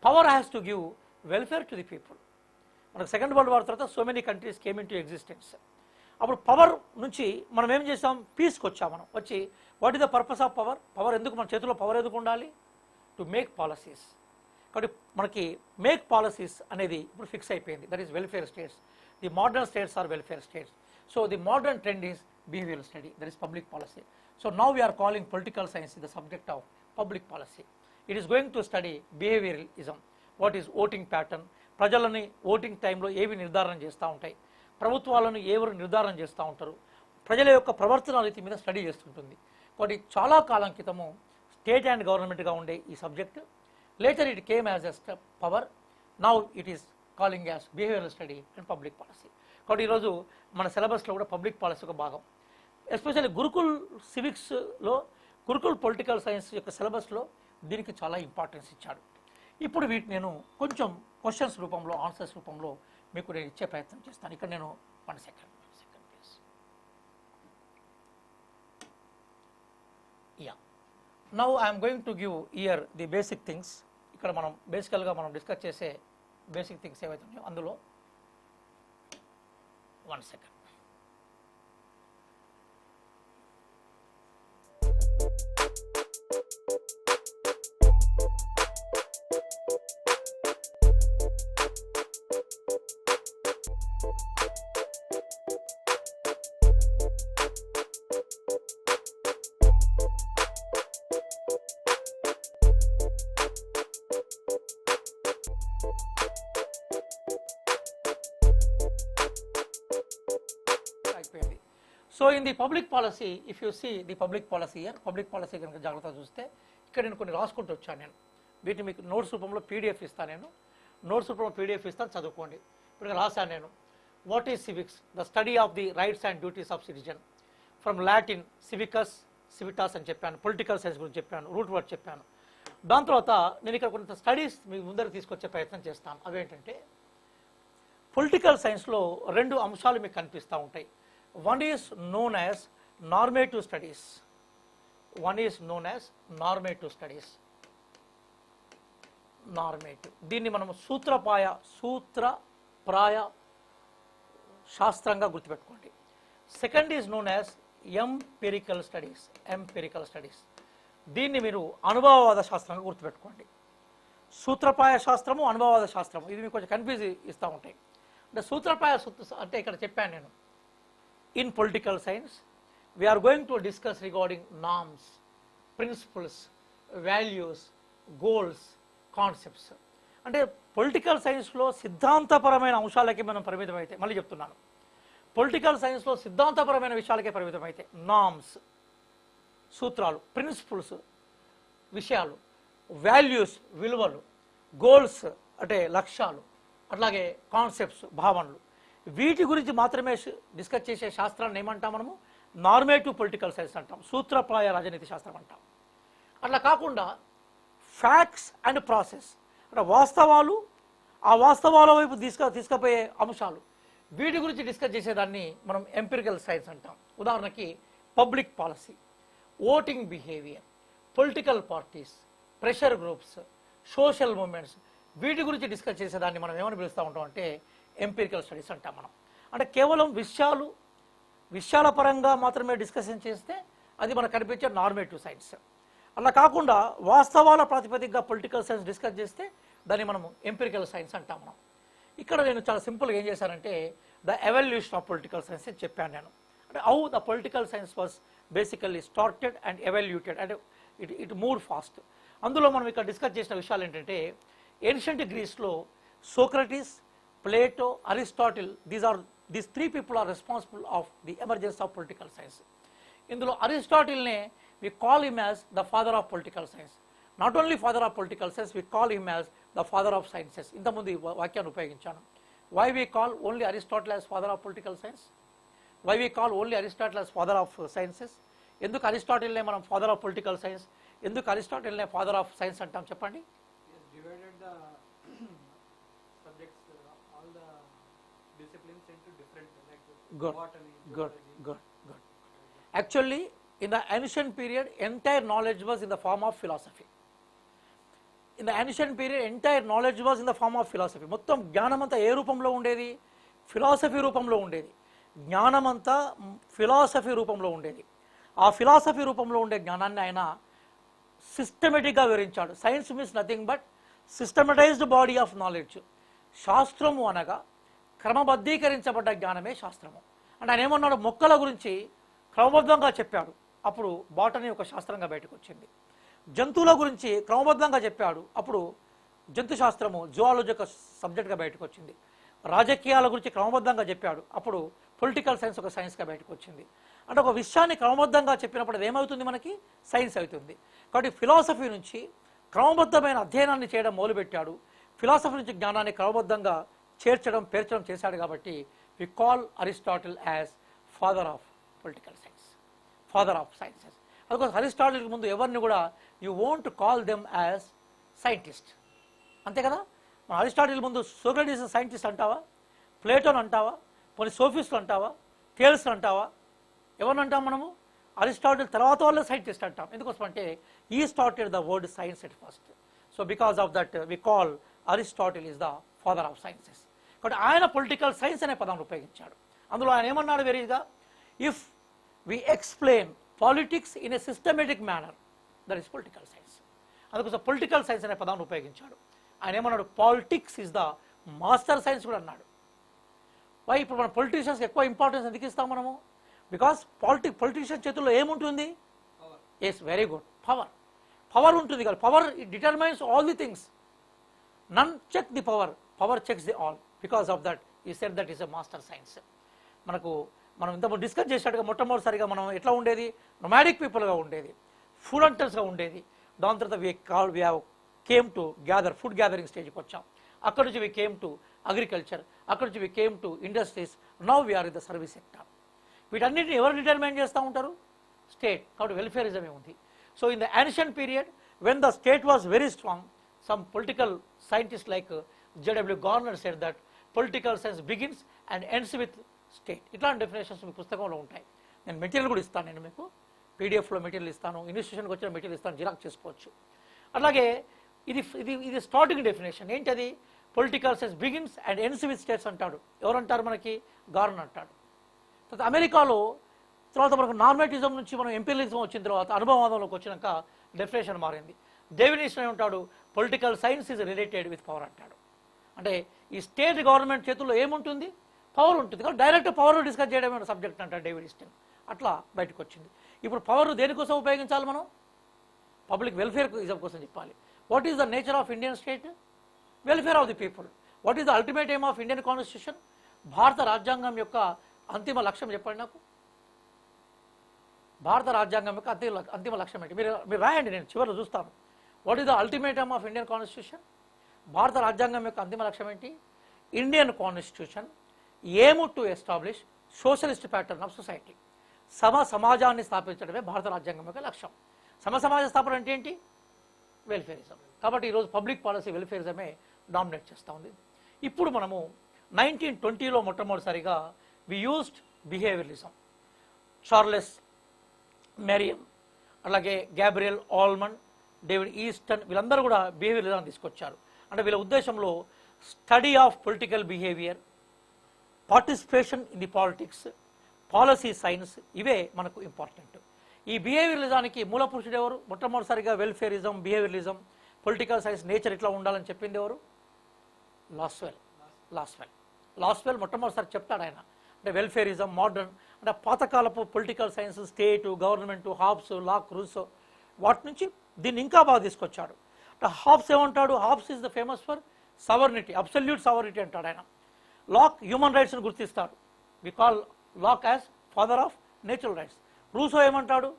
Power has to give welfare to the people. మనకు second world war తర్వాత so many countries came in to existence. అప్పుడు power నుంచి మనం ఏం చేసాం, పీస్కి వచ్చాం. మనం వచ్చి what is the purpose of power, power ఎందుకు మన చేతిలో పవర్ ఎందుకు ఉండాలి, టు మేక్ పాలసీస్. కాబట్టి మనకి మేక్ పాలసీస్ అనేది ఇప్పుడు ఫిక్స్ అయిపోయింది, that is welfare states. The modern states are welfare states. So the modern trend is behavioral study, that is public policy. So now we are calling political science the subject of public policy. It is going to study behavioralism, what is voting pattern, ప్రజలని voting టైంలో ఏవి నిర్ధారణ చేస్తూ ఉంటాయి, ప్రభుత్వాలను ఎవరు నిర్ధారణ చేస్తూ ఉంటారు, ప్రజల యొక్క ప్రవర్తన రీతి మీద స్టడీ చేస్తుంటుంది. కాబట్టి చాలా కాలం క్రితము స్టేట్ అండ్ గవర్నమెంట్గా ఉండే ఈ subject, later it came as a power, now it is calling as behavioural study and public policy. కాబట్టి ఈరోజు మన సిలబస్లో కూడా పబ్లిక్ పాలసీ ఒక భాగం. ఎస్పెషల్లీ గురుకుల్ సివిక్స్లో, గురుకుల్ పొలిటికల్ సైన్స్ యొక్క సిలబస్లో దీనికి చాలా ఇంపార్టెన్స్ ఇచ్చాడు. ఇప్పుడు వీటిని నేను కొంచెం క్వశ్చన్స్ రూపంలో, ఆన్సర్స్ రూపంలో మీకు నేను ఇచ్చే ప్రయత్నం చేస్తాను. ఇక్కడ నేను one second please. Yeah, now I'm going to give year the basic things. ఇక్కడ మనం బేసికల్గా మనం డిస్కస్ చేసే బేసిక్ థింగ్స్ ఏవైతే ఉన్నాయో అందులో one second. So in the public policy, if you see the public policy year, public policy కనుక జాగ్రత్తగా చూస్తే ఇక్కడ నేను కొన్ని రాసుకుంటూ వచ్చాను. నేను వీటిని మీకు నోట్స్ రూపంలో పీడిఎఫ్ ఇస్తాను, నేను నోట్స్ రూపంలో పీడిఎఫ్ ఇస్తాను, చదువుకోండి. ఇప్పుడు రాశాను నేను, what is civics, the study of the rights and duties of citizen, from Latin civicus, civitas అని చెప్పాను, పొలిటికల్ సైన్స్ గురించి చెప్పాను, రూట్ వర్డ్ చెప్పాను. దాని తర్వాత నేను ఇక్కడ కొంత స్టడీస్ మీ ముందరకు తీసుకొచ్చే ప్రయత్నం చేస్తాను. అవేంటంటే పొలిటికల్ సైన్స్లో రెండు అంశాలు మీకు కనిపిస్తూ ఉంటాయి. One is known as normative studies. One is known as normative studies. Normative. దీన్ని మనం సూత్రప్రాయ శాస్త్రంగా గుర్తుపెట్టుకోండి. Second is known as empirical studies. Empirical studies, దీన్ని మీరు అనుభవవాద శాస్త్రంగా గుర్తుపెట్టుకోండి. సూత్రప్రాయ శాస్త్రము, అనుభవవాద శాస్త్రము, ఇది మీకు కొంచెం కన్ఫ్యూజ్ ఇస్తూ ఉంటాయి. అంటే సూత్రప్రాయ అంటే ఇక్కడ చెప్పాను నేను, in political science we are going to discuss regarding norms, principles, values, goals, concepts. అంటే పొలిటికల్ సైన్స్లో సిద్ధాంతపరమైన అంశాలకి మనం పరిమితమైతే, మళ్ళీ చెప్తున్నాను, పొలిటికల్ సైన్స్లో సిద్ధాంతపరమైన విషయాలకే పరిమితమైతే నామ్స్ సూత్రాలు, ప్రిన్సిపల్స్ విషయాలు, వాల్యూస్ విలువలు, గోల్స్ అంటే లక్ష్యాలు, అట్లాగే కాన్సెప్ట్స్ భావనలు, వీటి గురించి మాత్రమే డిస్కస్ చేసే శాస్త్రాన్ని ఏమంటాం మనము, నార్మేటివ్ పొలిటికల్ సైన్స్ అంటాం, సూత్రప్రాయ రాజనీతి శాస్త్రం అంటాం. అట్లా కాకుండా ఫ్యాక్ట్స్ అండ్ ప్రాసెస్ అంటే వాస్తవాలు, ఆ వాస్తవాల వైపు తీసుకుపోయే అంశాలు, వీటి గురించి డిస్కస్ చేసేదాన్ని మనం ఎంపిరికల్ సైన్స్ అంటాం. ఉదాహరణకి public policy, voting behaviour, political parties, pressure groups, social moments, వీటి గురించి డిస్కస్ చేసేదాన్ని మనం ఏమని పిలుస్తూ ఉంటాం అంటే ఎంపిరికల్ స్టడీస్ అంటాం మనం. అంటే కేవలం విషయాల పరంగా మాత్రమే డిస్కషన్ చేస్తే అది మనకు కనిపించే నార్మేటివ్ సైన్స్. అలా కాకుండా వాస్తవాల ప్రాతిపదికగా పొలిటికల్ సైన్స్ డిస్కస్ చేస్తే దాన్ని మనం ఎంపిరికల్ సైన్స్ అంటాం మనం. ఇక్కడ నేను చాలా సింపుల్గా ఏం చేశానంటే the evolution of political science అని చెప్పాను నేను. అంటే how the political science was basically started and evoluted, అంటే ఇట్ మూవ్ ఫాస్ట్. అందులో మనం ఇక్కడ డిస్కస్ చేసిన విషయాలు ఏంటంటే ఏన్షియంట్ గ్రీస్లో Socrates, Plato, Aristotle, these three people are responsible of the emergence of political science. ఇందులో అరిస్టాటిల్నే we call him as the father of political science. Not only father of political science, we call him as the father of sciences. ఇంతకుముందు ఈ వాక్యాన్ని ఉపయోగించాను. Why we call only Aristotle as father of political science? Why we call only Aristotle as father of sciences? ఎందుకు అరిస్టాటిల్నే మనం father of political science, ఎందుకు అరిస్టాటిల్నే father of science అంటాం చెప్పండి? Good. Actually, in the ancient period, entire knowledge was in the form of philosophy. In the ancient period, entire knowledge was in the form of philosophy. మొత్తం జ్ఞానమంతా ఏ రూపంలో ఉండేది? Philosophy రూపంలో ఉండేది. జ్ఞానమంతా philosophy రూపంలో ఉండేది. ఆ ఫిలాసఫీ రూపంలో ఉండే జ్ఞానాన్ని ఆయన సిస్టమేటిక్గా వివరించాడు. Science means nothing but systematised body of knowledge. శాస్త్రము అనగా క్రమబద్ధీకరించబడ్డ జ్ఞానమే శాస్త్రము. అంటే ఆయన ఏమన్నాడు? మొక్కల గురించి క్రమబద్ధంగా చెప్పాడు, అప్పుడు బాటనీ ఒక శాస్త్రంగా బయటకు వచ్చింది. జంతువుల గురించి క్రమబద్ధంగా చెప్పాడు, అప్పుడు జంతు శాస్త్రము జువాలజీ ఒక సబ్జెక్ట్గా బయటకు వచ్చింది. రాజకీయాల గురించి క్రమబద్ధంగా చెప్పాడు, అప్పుడు పొలిటికల్ సైన్స్ ఒక సైన్స్గా బయటకు వచ్చింది. అంటే ఒక విషయాన్ని క్రమబద్ధంగా చెప్పినప్పుడు అది ఏమవుతుంది? మనకి సైన్స్ అవుతుంది. కాబట్టి ఫిలాసఫీ నుంచి క్రమబద్ధమైన అధ్యయనాన్ని చేయడం మొదలుపెట్టాడు. ఫిలాసఫీ నుంచి జ్ఞానాన్ని క్రమబద్ధంగా పేర్చడం చేశాడు. కాబట్టి we call Aristotle as father of political science, father of sciences. అందుకోసం అరిస్టాటిల్కి ముందు ఎవరిని కూడా you won't call them as scientist, అంతే కదా? మన అరిస్టాటిల్ ముందు సోక్రటీస్ సైంటిస్ట్ అంటావా? ప్లేటోన్ అంటావా? కొన్ని సోఫిస్టులు అంటావా? థియరిస్ట్ అంటావా? ఎవరిని అంటాం మనము? అరిస్టాటిల్ తర్వాత వాళ్ళే సైంటిస్ట్ అంటాం. ఎందుకోసం అంటే ఈ started the word science at first. So because of that we call Aristotle is the father of sciences. కాబట్టి ఆయన పొలిటికల్ సైన్స్ అనే పదాన్ని ఉపయోగించాడు. అందులో ఆయన ఏమన్నాడు వెరీగా? If we explain politics in a systematic manner, that is political science. అందుకోసం పొలిటికల్ సైన్స్ అనే పదాన్ని ఉపయోగించాడు. ఆయన ఏమన్నాడు? Politics is the master science కూడా అన్నాడు. వై? ఇప్పుడు మన పొలిటీషియన్స్కి ఎక్కువ ఇంపార్టెన్స్ ఎందుకు ఇస్తాం మనము? బికాస్ పొలిటీషియన్ చేతుల్లో ఏముంటుంది? ఎస్, వెరీ గుడ్, పవర్ ఉంటుంది కదా. Power it determines all the things. None check the power checks the all. Because of that he said that is a master science. మనం ఇంతకుముందు డిస్కస్ చేసినట్టుగా మొట్టమొదటిసారిగా మనం ఎట్లా ఉండేది? నొమాడిక్ పీపుల్గా ఉండేది, ఫుడ్ హంటర్స్గా ఉండేది. దాని తర్వాత we came to gather, food gathering స్టేజ్కి వచ్చాం. అక్కడ నుంచి వి కేమ్ టు అగ్రికల్చర్, అక్కడ నుంచి we came to industries. Now we are in the service sector. వీటన్నిటిని ఎవరు డిటర్మైన్ చేస్తూ ఉంటారు? స్టేట్. కాబట్టి వెల్ఫేరిజమే ఉంది. So in the ancient period when the state was very strong, some political scientists like J.W. Garner said that political science begins and ends with state. ఇట్లాంటి definitions మీ పుస్తకంలో ఉంటాయి. నేను మెటీరియల్ కూడా ఇస్తాను, నేను మీకు పీడిఎఫ్లో మెటీరియల్ ఇస్తాను, ఇన్స్టిట్యూషన్కి వచ్చిన మెటీరియల్ ఇస్తాను, జిరాక్స్ చేసుకోవచ్చు. అలాగే ఇది స్టార్టింగ్ డెఫినేషన్ ఏంటది? Political science begins and ends with states అంటాడు. ఎవరంటారు? మనకి గార్నర్ అంటాడు. తర్వాత అమెరికాలో తర్వాత మనకు నార్మేటిజం నుంచి మనం ఎంపీరియలిజం వచ్చిన తర్వాత అనుభవవాదంలోకి వచ్చినాక డెఫినేషన్ మారింది. డేవిడ్ ఈస్టన్ ఏమంటాడు? Political science is related with power అంటాడు. అంటే ఈ స్టేట్ గవర్నమెంట్ చేతుల్లో ఏముంటుంది? పవర్ ఉంటుంది. కాబట్టి డైరెక్ట్ పవర్ డిస్కస్ చేయడం సబ్జెక్ట్ అంటాడు డేవిడ్ ఈస్టన్. అట్లా బయటకు వచ్చింది. ఇప్పుడు పవర్ దేనికోసం ఉపయోగించాలి మనం? పబ్లిక్ వెల్ఫేర్ కోసం చెప్పాలి. What is the nature of Indian state? Welfare of the people. What is the ultimate aim of Indian constitution? భారత రాజ్యాంగం యొక్క అంతిమ లక్ష్యం చెప్పండి నాకు. భారత రాజ్యాంగం యొక్క అంతిమ లక్ష్యం ఏంటి? మీరు రాయండి, నేను చివరిలో చూస్తాను. What is the ultimate aim of Indian constitution? భారత రాజ్యాంగం యొక్క అంతిమ లక్ష్యం ఏంటి? ఇండియన్ కాన్స్టిట్యూషన్ ఏమ్ to establish socialist pattern of society. సమాజాన్ని స్థాపించడమే భారత రాజ్యాంగం యొక్క లక్ష్యం. సమాజ స్థాపన అంటే ఏంటి? వెల్ఫేరిజం. కాబట్టి ఈరోజు పబ్లిక్ పాలసీ వెల్ఫేరిజమే డామినేట్ చేస్తూ ఉంది. ఇప్పుడు మనము 1920లో మొట్టమొదటిసారిగా వి యూజ్డ్ బిహేవియరలిజం. చార్లెస్ మెరియం, అలాగే గ్యాబ్రియల్ ఆల్మన్, డేవిడ్ ఈస్టన్ వీళ్ళందరూ కూడా బిహేవియరలిజం తీసుకొచ్చారు. అంటే వీళ్ళ ఉద్దేశంలో study of political behaviour, participation in the politics, policy science, ఇవే మనకు ఇంపార్టెంట్. ఈ బిహేవియరలిజానికి మూల పురుషుడు ఎవరు? మొట్టమొదటిసారిగా వెల్ఫేరిజం, బిహేవియరలిజం, పొలిటికల్ సైన్స్, నేచర్ ఇట్లా ఉండాలని చెప్పింది ఎవరు? లాస్వెల్ మొట్టమొదటిసారి చెప్తాడు ఆయన. అంటే వెల్ఫేరిజం, మోడర్న్ అంటే పాతకాలపు political science, state, government, Hobbes, Locke, Rousseau వాటి నుంచి దీన్ని ఇంకా బాగా తీసుకొచ్చాడు. హాబ్స్ ఏమంటాడు? Hobbes is the famous for sovereignty, absolute sovereignty అంటాడు ఆయన. లాక్ హ్యూమన్ రైట్స్ని గుర్తిస్తాడు. We call Locke as father of natural rights. Rousseau ఏమంటాడు?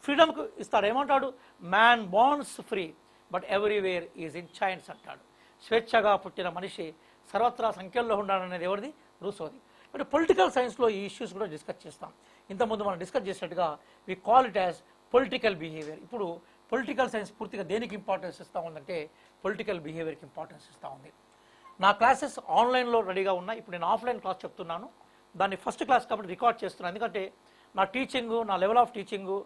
ఫ్రీడమ్కి ఇస్తాడు. ఏమంటాడు? Man borns free but everywhere is in chains అంటాడు. స్వేచ్ఛగా పుట్టిన మనిషి సర్వత్రా సంఖ్యల్లో ఉండాలనేది ఎవరిది? రూసోది. బట్ పొలిటికల్ సైన్స్లో ఈ ఇష్యూస్ కూడా డిస్కస్ చేస్తాం. ఇంతకుముందు మనం డిస్కస్ చేసినట్టుగా we call it as political behavior. ఇప్పుడు పొలిటికల్ సైన్స్ పూర్తిగా దేనికి ఇంపార్టెన్స్ ఇస్తూ ఉందంటే పొలిటికల్ బిహేవియర్కి ఇంపార్టెన్స్ ఇస్తూ ఉంది. నా క్లాసెస్ ఆన్లైన్లో రెడీగా ఉన్నాయి. ఇప్పుడు నేను ఆఫ్లైన్ క్లాస్ చెప్తున్నాను. దాన్ని ఫస్ట్ క్లాస్ కాబట్టి రికార్డ్ చేస్తున్నాను. ఎందుకంటే నా టీచింగు, నా లెవెల్ ఆఫ్ టీచింగు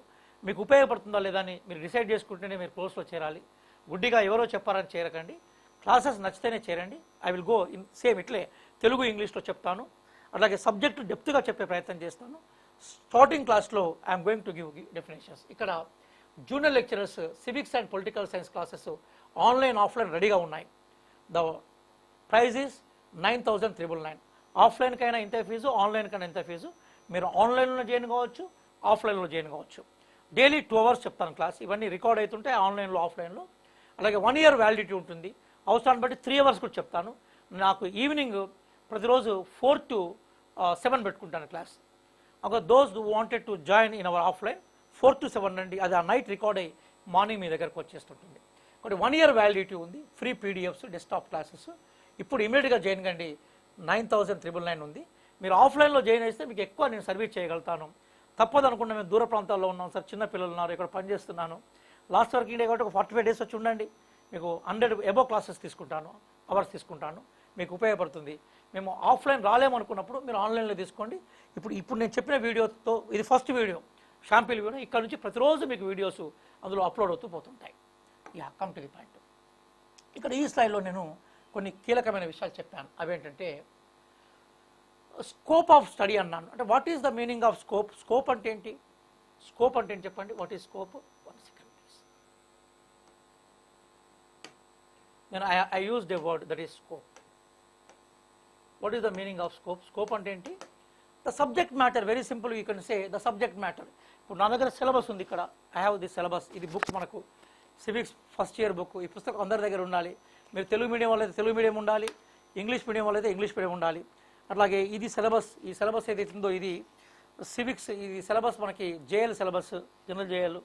మీకు ఉపయోగపడుతుందా లేదా అని మీరు డిసైడ్ చేసుకుంటేనే మీరు కోర్సులో చేరాలి. గుడ్డిగా ఎవరో చెప్పారని చేరకండి. క్లాసెస్ నచ్చితేనే చేరండి. I will go in same ఇట్లే తెలుగు ఇంగ్లీష్లో చెప్తాను. అలాగే సబ్జెక్టు డెప్త్గా చెప్పే ప్రయత్నం చేస్తాను. స్టార్టింగ్ క్లాస్లో I'm going to give definitions. ఇక్కడ junior lecturers civics and political science classes online offline రెడీగా ఉన్నాయి. The praise is 9,399. ఆఫ్లైన్కైనా ఇంత ఫీజు, ఆన్లైన్కైనా ఇంత ఫీజు. మీరు ఆన్లైన్లో జాయిన్ కావచ్చు, ఆఫ్లైన్లో జాయిన్ కావచ్చు. డైలీ 2 hours చెప్తాను క్లాస్. ఇవన్నీ రికార్డ్ అవుతుంటే ఆన్లైన్లో, ఆఫ్లైన్లో. అలాగే 1 year వ్యాలిడిటీ ఉంటుంది. అవసరాన్ని బట్టి 3 hours కూడా చెప్తాను. నాకు ఈవినింగ్ ప్రతిరోజు 4 to 7 పెట్టుకుంటాను క్లాస్. ఒక those who wanted to join in our offline 4 to 7 అండి. అది ఆ నైట్ రికార్డ్ అయ్యి మార్నింగ్ మీ దగ్గరకు వచ్చేస్తుంటుంది. ఒకటి 1 year వ్యాలిడిటీ ఉంది. Free PDFs, desktop classes. ఇప్పుడు ఇమీడియట్గా జాయిన్ కండి. 9,399 ఉంది. మీరు ఆఫ్లైన్లో జాయిన్ అయితే మీకు ఎక్కువ నేను సర్వీస్ చేయగలుగుతాను. తప్పదు అనుకుంటే మేము దూర ప్రాంతాల్లో ఉన్నాం సార్, చిన్న పిల్లలు ఉన్నారు, ఇక్కడ పనిచేస్తున్నాను, లాస్ట్ వర్కింగ్ డే కాబట్టి ఒక 45 days వచ్చి ఉండండి. మీకు 100 above క్లాసెస్ తీసుకుంటాను, అవర్స్ తీసుకుంటాను, మీకు ఉపయోగపడుతుంది. మేము ఆఫ్లైన్ రాలేమనుకున్నప్పుడు మీరు ఆన్లైన్లో తీసుకోండి. ఇప్పుడు నేను చెప్పిన వీడియోతో ఇది ఫస్ట్ వీడియో, షాంపిల్ వీడియో. ఇక్కడ నుంచి ప్రతిరోజు మీకు వీడియోస్ అందులో అప్లోడ్ అవుతూ పోతుంటాయి. Come to the point. ఇక్కడ ఈ స్లైడ్లో నేను కొన్ని కీలకమైన విషయాలు చెప్పాను. అవేంటంటే స్కోప్ ఆఫ్ స్టడీ అన్నాను. అంటే what is the meaning of scope? Scope అంటే ఏంటి? స్కోప్ అంటే ఏంటి చెప్పండి. What is scope? 1 second please. నేను I used a word that is scope. What is the meaning of scope? Scope అంటే ఏంటి? The subject matter. Very simple, you can say the subject matter. ఇప్పుడు నా దగ్గర syllabus ఉంది. ఇక్కడ I have the syllabus. ఇది book మనకు civics first year book. ఈ పుస్తకం అందరి దగ్గర ఉండాలి. మీరు తెలుగు మీడియం వాళ్ళైతే తెలుగు మీడియం ఉండాలి, ఇంగ్లీష్ మీడియం వాళ్ళైతే ఇంగ్లీష్ మీడియం ఉండాలి. అట్లాగే ఇది సిలబస్. ఈ సిలబస్ ఏదైతే ఉందో ఇది సివిక్స్. ఇది సిలబస్ మనకి జేఎల్ సిలబస్, జనరల్ జేఎల్.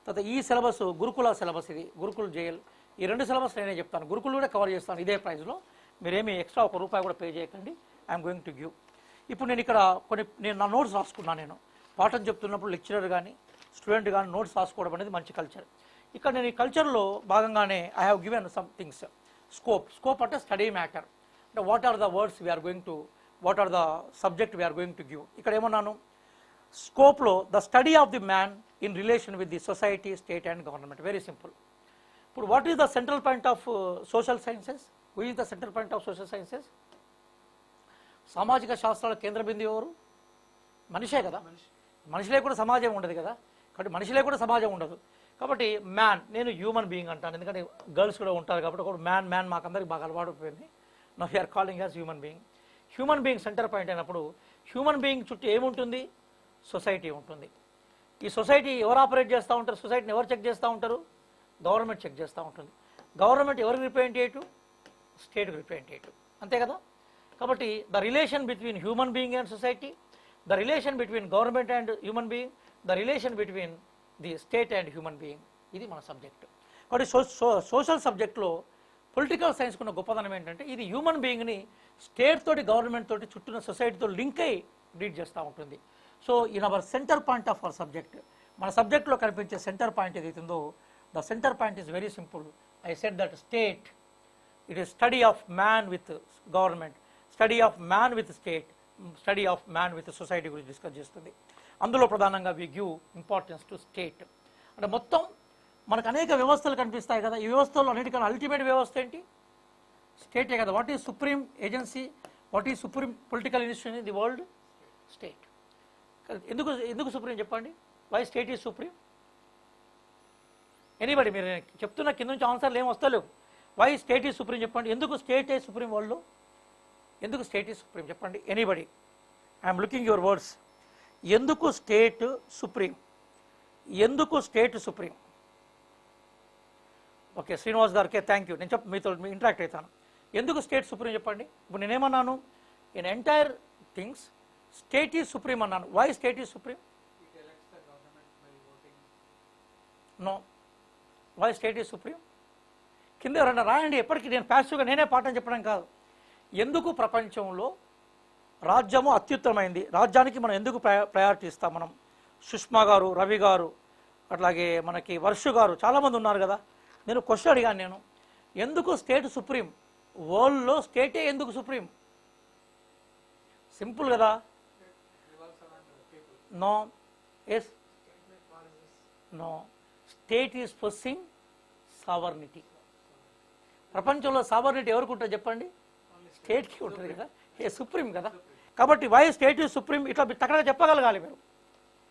తర్వాత ఈ సిలబస్ గురుకుల సిలబస్, ఇది గురుకుల్ జేఎల్. ఈ 2 సిలబస్ నేనే చెప్తాను. గురుకులు కూడా కవర్ చేస్తాను ఇదే ప్రైస్లో. మీరేమీ ఎక్స్ట్రా ₹1 కూడా పే చేయకండి. I'm going to give. ఇప్పుడు నేను ఇక్కడ నేను నా నోట్స్ రాసుకున్నాను. నేను పాఠం చెప్తున్నప్పుడు లెక్చరర్ కానీ స్టూడెంట్ కానీ నోట్స్ రాసుకోవడం అనేది మంచి కల్చర్. ఇక్కడ నేను ఈ కల్చర్లో భాగంగానే I have given some things. Scope అంటే స్టడీ మ్యాటర్. అంటే what are the words we're going to, what are the subject we're going to give. ఇక్కడ ఏమన్నాను? స్కోప్లో the study of the man in relation with the society, state and government. Very simple. ఇప్పుడు what is the central point of social sciences? Who is the central point of social sciences? సామాజిక శాస్త్రాల కేంద్ర బిందువు ఎవరు? మనిషే కదా. మనిషిలే కూడా సమాజం ఉండదు కదా. కాబట్టి మనిషిలే కూడా సమాజం ఉండదు. కాబట్టి మ్యాన్, నేను హ్యూమన్ బీయింగ్ అంటాను, ఎందుకంటే గర్ల్స్ కూడా ఉంటారు కాబట్టి. ఒక మ్యాన్ మాకందరికి బాగా అలవాటు అయిపోయింది. Now we are calling as human being. Human being center point అయినప్పుడు హ్యూమన్ బీయింగ్ చుట్టూ ఏముంటుంది? సొసైటీ ఉంటుంది. ఈ సొసైటీ ఎవరు ఆపరేట్ చేస్తూ ఉంటారు? సొసైటీని ఎవరు చెక్ చేస్తూ ఉంటారు? గవర్నమెంట్ చెక్ చేస్తూ ఉంటుంది. గవర్నమెంట్ ఎవరికి రిప్రజెంటేటివ్? స్టేట్కి రిప్రజెంటేటివ్, అంతే కదా. కాబట్టి the relation between human being and society, the relation between government and human being, the relation between the state and human being, ఇది మన సబ్జెక్ట్. కాబట్టి సోషల్ సబ్జెక్ట్లో పొలిటికల్ సైన్స్కి ఉన్న గొప్పదనం ఏంటంటే ఇది హ్యూమన్ బీయింగ్ని స్టేట్ తోటి, గవర్నమెంట్ తోటి, చుట్టూ సొసైటీతో లింక్ అయ్యి రీడ్ చేస్తూ ఉంటుంది. So in our center point of our subject, మన సబ్జెక్ట్లో కనిపించే సెంటర్ పాయింట్ ఏదైతుందో, the center point is very simple. I said that state, it is study of man with government, study of man with state, study of man with society గురించి discuss చేస్తుంది. అందులో ప్రధానంగా we give importance to state. అంటే మొత్తం మనకు అనేక వ్యవస్థలు కనిపిస్తాయి కదా. ఈ వ్యవస్థల్లో అన్నిటికన్నా అల్టిమేట్ వ్యవస్థ ఏంటి? స్టేటే కదా. What is supreme agency, what is supreme political institution in the world? State. ఎందుకు సుప్రీం చెప్పండి? Why state is supreme? Anybody, మీరు చెప్తున్న కింద నుంచి ఆన్సర్లు ఏం వస్తలేవు. వై స్టేట్ ఈజ్ సుప్రీం చెప్పండి. ఎందుకు స్టేట్ ఈజ్ సుప్రీం వరల్డ్లో? ఎందుకు స్టేట్ ఈజ్ సుప్రీం చెప్పండి. Anybody, I'm looking your words. ఎందుకు స్టేట్ సుప్రీం? ఎందుకు స్టేట్ సుప్రీం? ఓకే శ్రీనివాస్ గారికి థ్యాంక్ యూ. నేను మీతో ఇంటరాక్ట్ అవుతాను. ఎందుకు స్టేట్ సుప్రీం చెప్పండి. ఇప్పుడు నేనేమన్నాను, in entire things state is supreme అన్నాను. Why state is supreme? No, why state is supreme? కింద ఎవరన్నా రాయండి. ఎప్పటికీ నేను ప్యాసివ్గా నేనే పాఠం చెప్పడం కాదు. ఎందుకు ప్రపంచంలో రాజ్యము అత్యుత్తమైంది, రాజ్యానికి మనం ఎందుకు ప్రయారిటీ ఇస్తాం? మనం సుష్మా గారు, రవి గారు, అట్లాగే మనకి వర్షు గారు చాలామంది ఉన్నారు కదా. నేను క్వశ్చన్ అడిగాను, నేను ఎందుకు స్టేట్ సుప్రీం? వరల్డ్లో స్టేటే ఎందుకు సుప్రీం? సింపుల్ కదా. No, yes, no, state is possessing sovereignty. ప్రపంచంలో సావర్నిటీ ఎవరికి ఉంటుంది చెప్పండి? స్టేట్కి ఉంటుంది కదా, ఏ సుప్రీం కదా. కాబట్టి వై స్టేట్ ఈజ్ సుప్రీం ఇట్లా తక్కడగా చెప్పగలగాలి మీరు.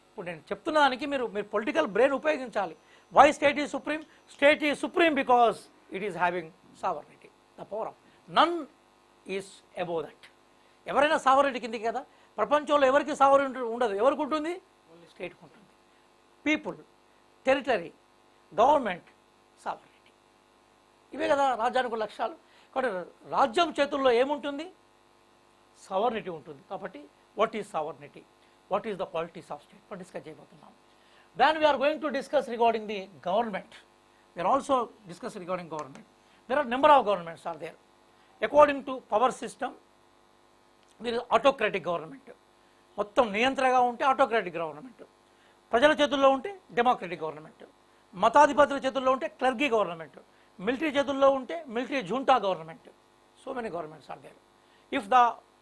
ఇప్పుడు నేను చెప్తున్న దానికి మీరు పొలిటికల్ బ్రెయిన్ ఉపయోగించాలి. Why state is supreme? State is supreme because it is having sovereignty. The power of none is above that. ఎవరైనా సావర్నిటీ కిందికి కదా. ప్రపంచంలో ఎవరికి సావర్నిటీ ఉండదు. ఎవరికి ఉంటుంది? స్టేట్కి ఉంటుంది. పీపుల్, టెరిటరీ, గవర్నమెంట్, సావర్నిటీ, ఇవే కదా రాజ్యానికి లక్ష్యాలు. కాబట్టి రాజ్యం చేతుల్లో ఏముంటుంది? సావర్నిటీ ఉంటుంది. కాబట్టి what is sovereignty, what is the qualities of state మనం డిస్కస్ చేయబోతున్నాం. Then we are going to discuss regarding the government. We are also discuss regarding government. There are number of governments are there. According to power system దీని autocratic government, మొత్తం నియంత్రణగా ఉంటే autocratic government. ప్రజల చేతుల్లో ఉంటే democratic government. మతాధిపతుల చేతుల్లో ఉంటే క్లర్కీ గవర్నమెంట్. మిలిటరీ చేతుల్లో ఉంటే military junta government. So many governments are there. If the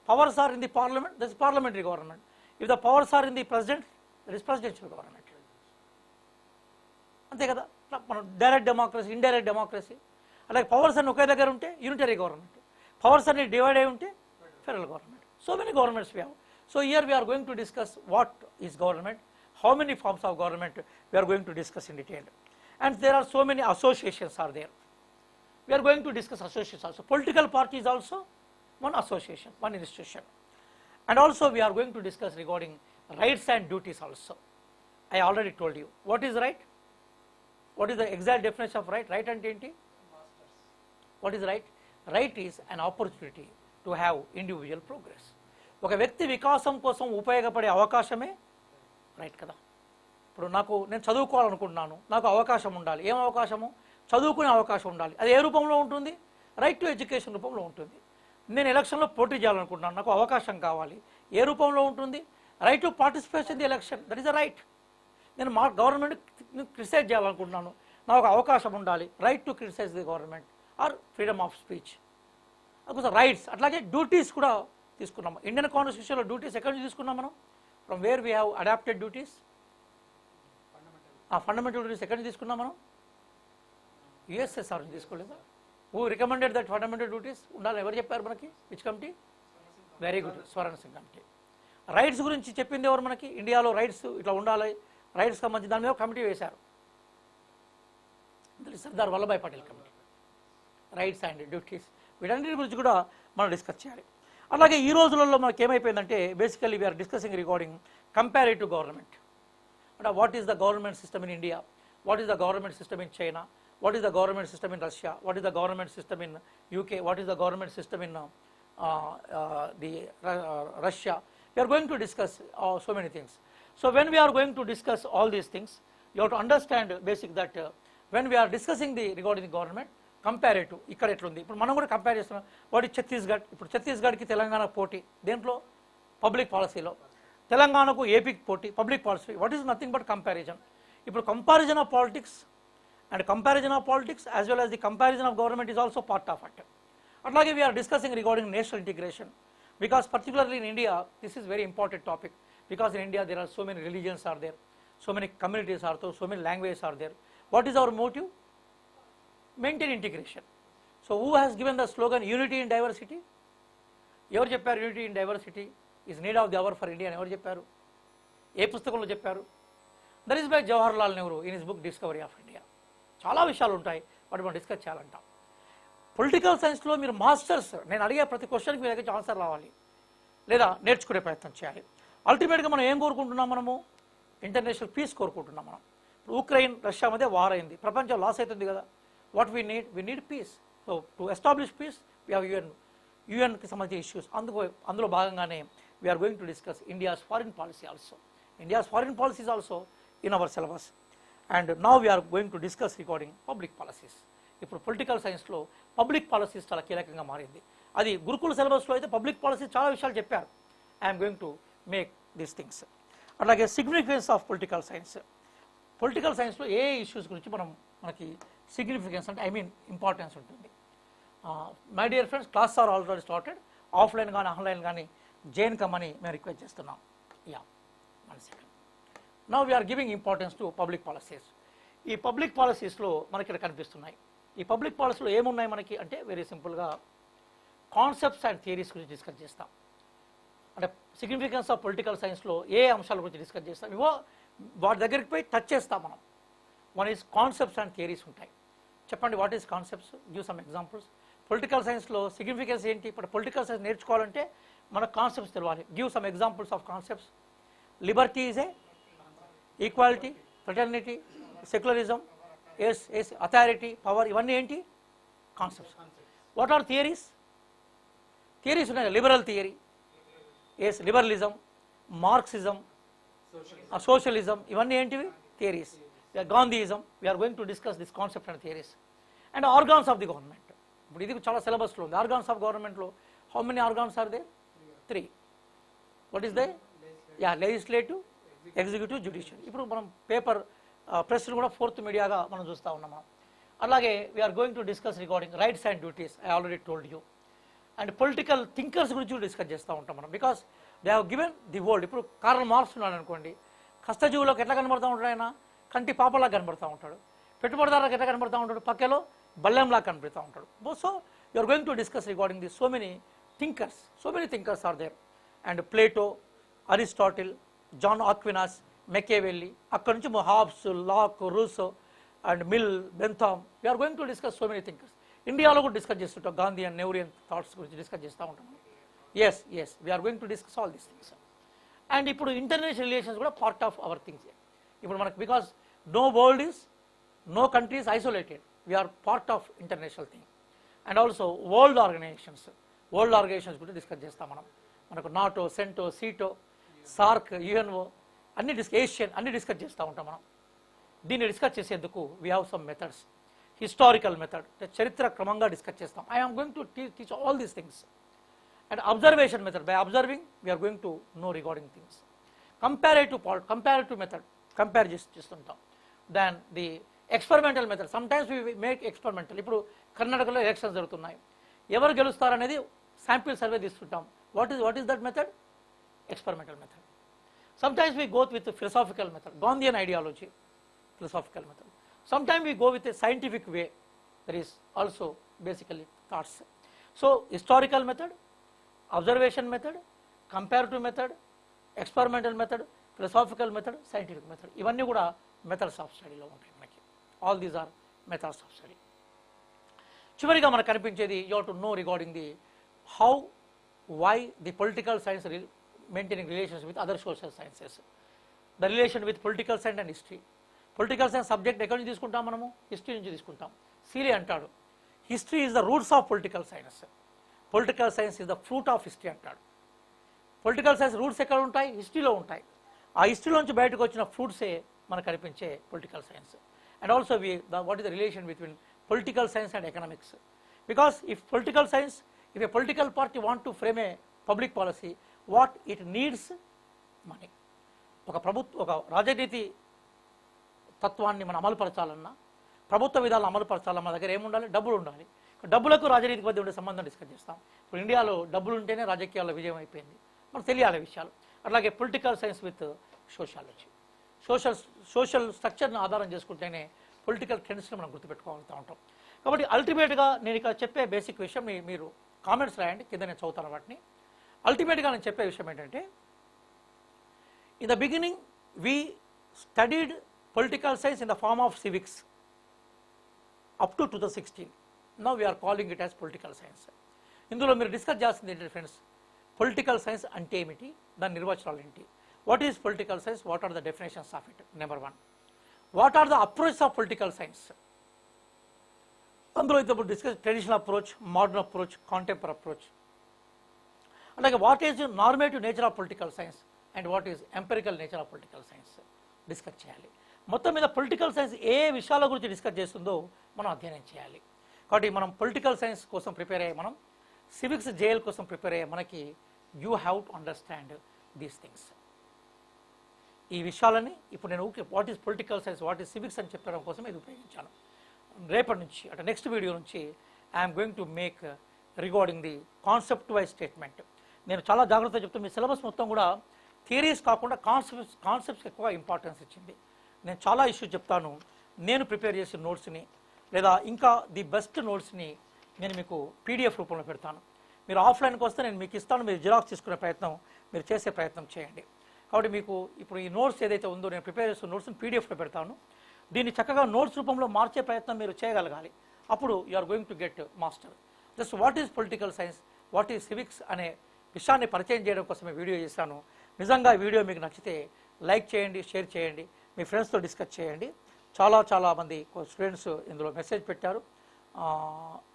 powers are in the parliament, that is parliamentary government. If the powers are in the president, that is presidential government. అంతే కదా. మనం direct democracy, indirect democracy, అలాగే powers అన్ని ఒకే దగ్గర ఉంటే unitary government, powers అన్ని divide అయి ఉంటే federal government. So many governments we have. So here we are going to discuss what is government, how many forms of government we are going to discuss in detail. And there are so many associations are there. We are going to discuss associations also. Political parties also one association, one institution. And also we are going to discuss regarding rights and duties also. I already told you what is right, what is the exact definition of right. Right ante enti? What is right? Right is an opportunity to have individual progress. ఒక వ్యక్తి వికాసం కోసం ఉపయోగపడే అవకాశమే right కదా. ఇప్పుడు నేను చదువుకోవాలనుకుంటున్నాను, నాకు అవకాశం ఉండాలి. ఏం అవకాశము? చదువుకునే అవకాశం ఉండాలి. అది ఏ రూపంలో ఉంటుంది? రైట్ టు ఎడ్యుకేషన్ రూపంలో ఉంటుంది. నేను ఎలక్షన్లో పోటీ చేయాలనుకుంటున్నాను, నాకు అవకాశం కావాలి. ఏ రూపంలో ఉంటుంది? Right to participation in the election, that is a right. నేను మా గవర్నమెంట్ క్రిటిసైజ్ చేయాలనుకుంటున్నాను, నాకు అవకాశం ఉండాలి. Right to criticise the government or freedom of speech, అది రైట్స్. అట్లాగే డ్యూటీస్ కూడా తీసుకున్నాము. ఇండియన్ కాన్స్టిట్యూషన్లో డ్యూటీస్ ఎక్కడి నుంచి తీసుకున్నాం మనం? From where we have adopted duties. ఆ ఫండమెంటల్ డ్యూటీస్ ఎక్కడి నుంచి తీసుకున్నాం మనం? యుఎస్ఎస్ఆర్ నుంచి తీసుకోలేదా? Who recommended that fundamental duties ఉండాలి? ఎవరు చెప్పారు మనకి? Which committee? Very good, Swaran Singh committee. Rights గురించి చెప్పింది ఎవరు మనకి? ఇండియాలో రైట్స్ ఇట్లా ఉండాలి, రైట్స్ సంబంధించి దాని మీద కమిటీ వేశారు. Sardar Vallabhbhai Patel committee. Rights and duties వీటన్నిటి గురించి కూడా మనం డిస్కస్ చేయాలి. అలాగే ఈ రోజులలో మనకి ఏమైపోయిందంటే basically we're discussing regarding comparative government. అంటే what is the government system in India, what is the government system in China, what is the government system in Russia, what is the government system in UK, what is the government system in Russia. We are going to discuss so many things. So when we are going to discuss all these things, you have to understand basic that when we are discussing the regarding the government, comparative ఇక్కడ ఎట్లుంది. ఇప్పుడు మనం కూడా compare చేస్తున్నాం. What is Chhattisgarh, ఇప్పుడు ఛత్తీస్గఢ్కి తెలంగాణ పోటీ దేంట్లో? Public పాలసీలో. తెలంగాణకు ఏపీకి పోటీ public policy. What is nothing but comparison. ఇప్పుడు comparison of politics and comparison of politics as well as the comparison of government is also part of it. Atlage we are discussing regarding national integration, because particularly in India this is very important topic, because in India there are so many religions are there, so many communities are there, so many languages are there. What is our motive? Maintain integration. So who has given the slogan unity in diversity? Evaru chepparu unity in diversity is need of the hour for India అని ఎవరు చెప్పారు? ఏ పుస్తకంలో చెప్పారు? That is by Jawaharlal Nehru in his book Discovery of India. చాలా విషయాలు ఉంటాయి, వాటి మనం డిస్కస్ చేయాలంటాం. పొలిటికల్ సైన్స్లో మీరు మాస్టర్స్, నేను అడిగే ప్రతి క్వశ్చన్కి మీ దగ్గర ఆన్సర్ రావాలి, లేదా నేర్చుకునే ప్రయత్నం చేయాలి. అల్టిమేట్గా మనం ఏం కోరుకుంటున్నాం? మనము ఇంటర్నేషనల్ పీస్ కోరుకుంటున్నాం. మనం ఉక్రెయిన్ రష్యా మధ్య వార్ అయింది, ప్రపంచం లాస్ అవుతుంది కదా. what we need peace. So to establish peace, we have UN కి సంబంధించిన issues. అందులో భాగంగానే we are going to discuss India's foreign policy also. India's foreign policy is also in our syllabus. And now we are going to discuss regarding public policies. ఇప్పుడు political సైన్స్లో public policies చాలా కీలకంగా మారింది. అది గురుకుల సిలబస్లో అయితే పబ్లిక్ పాలసీ చాలా విషయాలు చెప్పారు. I'm going to make these things. అలాగే significance of political science. Political సైన్స్లో ఏ ఇష్యూస్ గురించి మనకి సిగ్నిఫికెన్స్ అంటే ఇంపార్టెన్స్ ఉంటుంది. My dear friends, class are already started. Offline కానీ ఆన్లైన్ కానీ జైన్ కమ్మని మేము రిక్వెస్ట్ చేస్తున్నాం. Yeah, 1 second. Now we're giving importance to public policies. ఈ పబ్లిక్ పాలసీస్లో మనకి ఇక్కడ కనిపిస్తున్నాయి. ఈ పబ్లిక్ పాలసీలో ఏమున్నాయి మనకి అంటే వెరీ సింపుల్గా కాన్సెప్ట్స్ అండ్ థియరీస్ గురించి డిస్కస్ చేస్తాం. అంటే సిగ్నిఫికెన్స్ ఆఫ్ పొలిటికల్ సైన్స్లో ఏ అంశాల గురించి డిస్కస్ చేస్తాం, ఇవో వాటి దగ్గరికి పోయి టచ్ చేస్తాం మనం. One is concepts and theories ఉంటాయి. చెప్పండి, what is concepts? Give some examples. Political సైన్స్లో సిగ్నిఫికెన్స్ ఏంటి? ఇప్పుడు పొలిటికల్ సైన్స్ నేర్చుకోవాలంటే మనకు కాన్సెప్ట్స్ తెలవాలి. Give some examples of concepts. Liberty is a equality, fraternity, secularism, authority, power, ఇవన్నీ ఏంటి? Concepts. What are theories? Theories ఉన్నాయి. Liberal theory, liberalism, Marxism, socialism, ఇవన్నీ ఏంటివి? Theories. Gandhism. We're going to discuss this concept and theories. And organs of the government. ఇప్పుడు ఇది చాలా సిలబస్లో ఉంది. ఆర్గాన్స్ ఆఫ్ గవర్నమెంట్లో how many organs are they? 3. What is they? Legislative, executive, judicial. ఇప్పుడు మనం పేపర్ ప్రెస్లు కూడా 4th మీడియాగా మనం చూస్తూ ఉన్నాం. అలాగే we are going to discuss regarding rights and duties. I already told you. And political thinkers గురించి డిస్కస్ చేస్తూ ఉంటాం మనం. Because they have given the world. ఇప్పుడు కార్ల్ మార్క్స్ ఉన్నాడు అనుకోండి, కష్టజీవులకు ఎట్లా కనబడుతూ ఉంటాడు? ఆయన కంటి పాపలా కనబడుతూ ఉంటాడు. పెట్టుబడిదారులకు ఎట్లా కనబడుతూ ఉంటాడు? పక్కలో బల్లెంలా కనబడుతూ ఉంటాడు. So you are going to discuss regarding the so many thinkers are there. And Plato, Aristotle, John Aquinas, Machiavelli, అక్కడ నుంచి Hobbes, Locke, Rousseau and Mill, Bentham. We're going to discuss so many thinkers. ఇండియాలో కూడా discuss చేస్తుంటాం. Gandhi and Nehruvian thoughts గురించి discuss చేస్తూ ఉంటాం. Yes we're going to discuss all these things. And ఇప్పుడు international relations కూడా పార్ట్ ఆఫ్ అవర్ థింగ్స్. ఇప్పుడు మనకు because no country is isolated, we're part of international thing. And also world organisations గురించి discuss చేస్తాం మనం. మనకు NATO, CENTO, SEATO, SAARC, UNO అన్ని Asian అన్ని డిస్కస్ చేస్తూ ఉంటాం మనం. దీన్ని డిస్కస్ చేసేందుకు we have some methods. Historical method, చరిత్ర క్రమంగా డిస్కస్ చేస్తాం. I am going to teach all these things. And observation method, by observing we're going to know regarding things. Comparative method, compare చేస్తుంటాం. Then the experimental method, some times we make experimental. ఇప్పుడు కర్ణాటకలో elections జరుగుతున్నాయి, ఎవరు గెలుస్తారనేది sample survey తీసుకుంటాం. What is that method? Experimental method. Sometimes we go with a philosophical method, Gandhian ideology, philosophical method. Sometimes we go with a scientific way, that is also basically thoughts. So historical method, observation method, comparative method, experimental method, philosophical method, scientific method. ఇవన్నీ కూడా methods of స్టడీలో ఉంటాయి మనకి. All these are methods of study. చివరిగా మనకు కనిపించేది you have to know regarding the how, why the political science maintaining relations with other social sciences. The relation with political science and history. Political science subject ఎక్కడి నుంచి తీసుకుంటాం మనము? History నుంచి తీసుకుంటాం. సీలే అంటాడు, history is the roots of political science, political science is the fruit of history అంటాడు. Political science roots ఎక్కడ ఉంటాయి? హిస్టరీలో ఉంటాయి. ఆ హిస్టరీలోంచి బయటకు వచ్చిన ఫ్రూట్సే మనకు కనిపించే political science. And also what is the relation between political science and economics? Because if a political party want to frame a public policy, what it needs money. ఒక రాజనీతి తత్వాన్ని మనం అమలుపరచాలన్నా, ప్రభుత్వ విధాలను అమలుపరచాలన్నా మన దగ్గర ఏముండాలి? డబ్బులు ఉండాలి. డబ్బులకు రాజనీతికి మధ్య ఉండే సంబంధం డిస్కస్ చేస్తాం. ఇప్పుడు ఇండియాలో డబ్బులు ఉంటేనే రాజకీయాల్లో విజయం అయిపోయింది, మనకు తెలియాలి విషయాలు. అట్లాగే political science with sociology, social స్ట్రక్చర్ని ఆధారం చేసుకుంటేనే పొలిటికల్ ట్రెండ్స్ని మనం గుర్తుపెట్టుకోగలుగుతూ ఉంటాం. కాబట్టి అల్టిమేట్గా నేను ఇక్కడ చెప్పే బేసిక్ విషయం మీరు కామెంట్స్ రాయండి, కింద నేను చదువుతాను వాటిని. అల్టిమేట్గా నేను చెప్పే విషయం ఏంటంటే, in the beginning we studied political science in the form of civics up to 2016. Now we are calling it as political science. ఇందులో మీరు డిస్కస్ చేస్తుంది ఏంటంటే ఫ్రెండ్స్, పొలిటికల్ సైన్స్ అంటే ఏమిటి, దాని నిర్వచనాలు ఏంటి, what is political science, what are the definitions of it, number 1. What are the approach of political science, అందులో అయితే ఇప్పుడు discuss traditional approach, modern approach, contemporary approach, అలాగే what is normative nature of political science and what is empirical nature of political science discuss చేయాలి. మొత్తం మీద political science ఏ విషయాల గురించి discuss చేస్తుందో మనం అధ్యయనం చేయాలి. కాబట్టి మనం పొలిటికల్ సైన్స్ కోసం ప్రిపేర్ అయ్యే, మనం సివిక్స్ జేఎల్ కోసం ప్రిపేర్ అయ్యే మనకి you have to understand these things. ఈ విషయాలని ఇప్పుడు నేను what is political science, what is civics అని చెప్పడం కోసం ఇది ఉపయోగించాను. రేపటి నుంచి అంటే నెక్స్ట్ వీడియో నుంచి I'm going to make regarding the concept wise statement. నేను చాలా జాగ్రత్తగా చెప్తాను. మీ సిలబస్ మొత్తం కూడా థియరీస్ కాకుండా కాన్సెప్ట్స్కి ఎక్కువ ఇంపార్టెన్స్ ఇచ్చింది. నేను చాలా ఇష్యూస్ చెప్తాను. నేను ప్రిపేర్ చేసిన నోట్స్ని లేదా ఇంకా ది బెస్ట్ నోట్స్ని నేను మీకు పీడిఎఫ్ రూపంలో పెడతాను. మీరు ఆఫ్లైన్కి వస్తే నేను మీకు ఇస్తాను, మీరు జిరాక్స్ తీసుకునే ప్రయత్నం మీరు చేసే ప్రయత్నం చేయండి. కాబట్టి మీకు ఇప్పుడు ఈ నోట్స్ ఏదైతే ఉందో నేను ప్రిపేర్ చేస్తున్న నోట్స్ని పీడిఎఫ్లో పెడతాను. దీన్ని చక్కగా నోట్స్ రూపంలో మార్చే ప్రయత్నం మీరు చేయగలగాలి. అప్పుడు you are going to get master. Just what is political science, what is civics అనే విషయాన్ని పరిచయం చేయడం కోసం వీడియో చేశాను. నిజంగా ఈ వీడియో మీకు నచ్చితే లైక్ చేయండి, షేర్ చేయండి, మీ ఫ్రెండ్స్తో డిస్కస్ చేయండి. చాలా మంది స్టూడెంట్స్ ఇందులో మెసేజ్ పెట్టారు.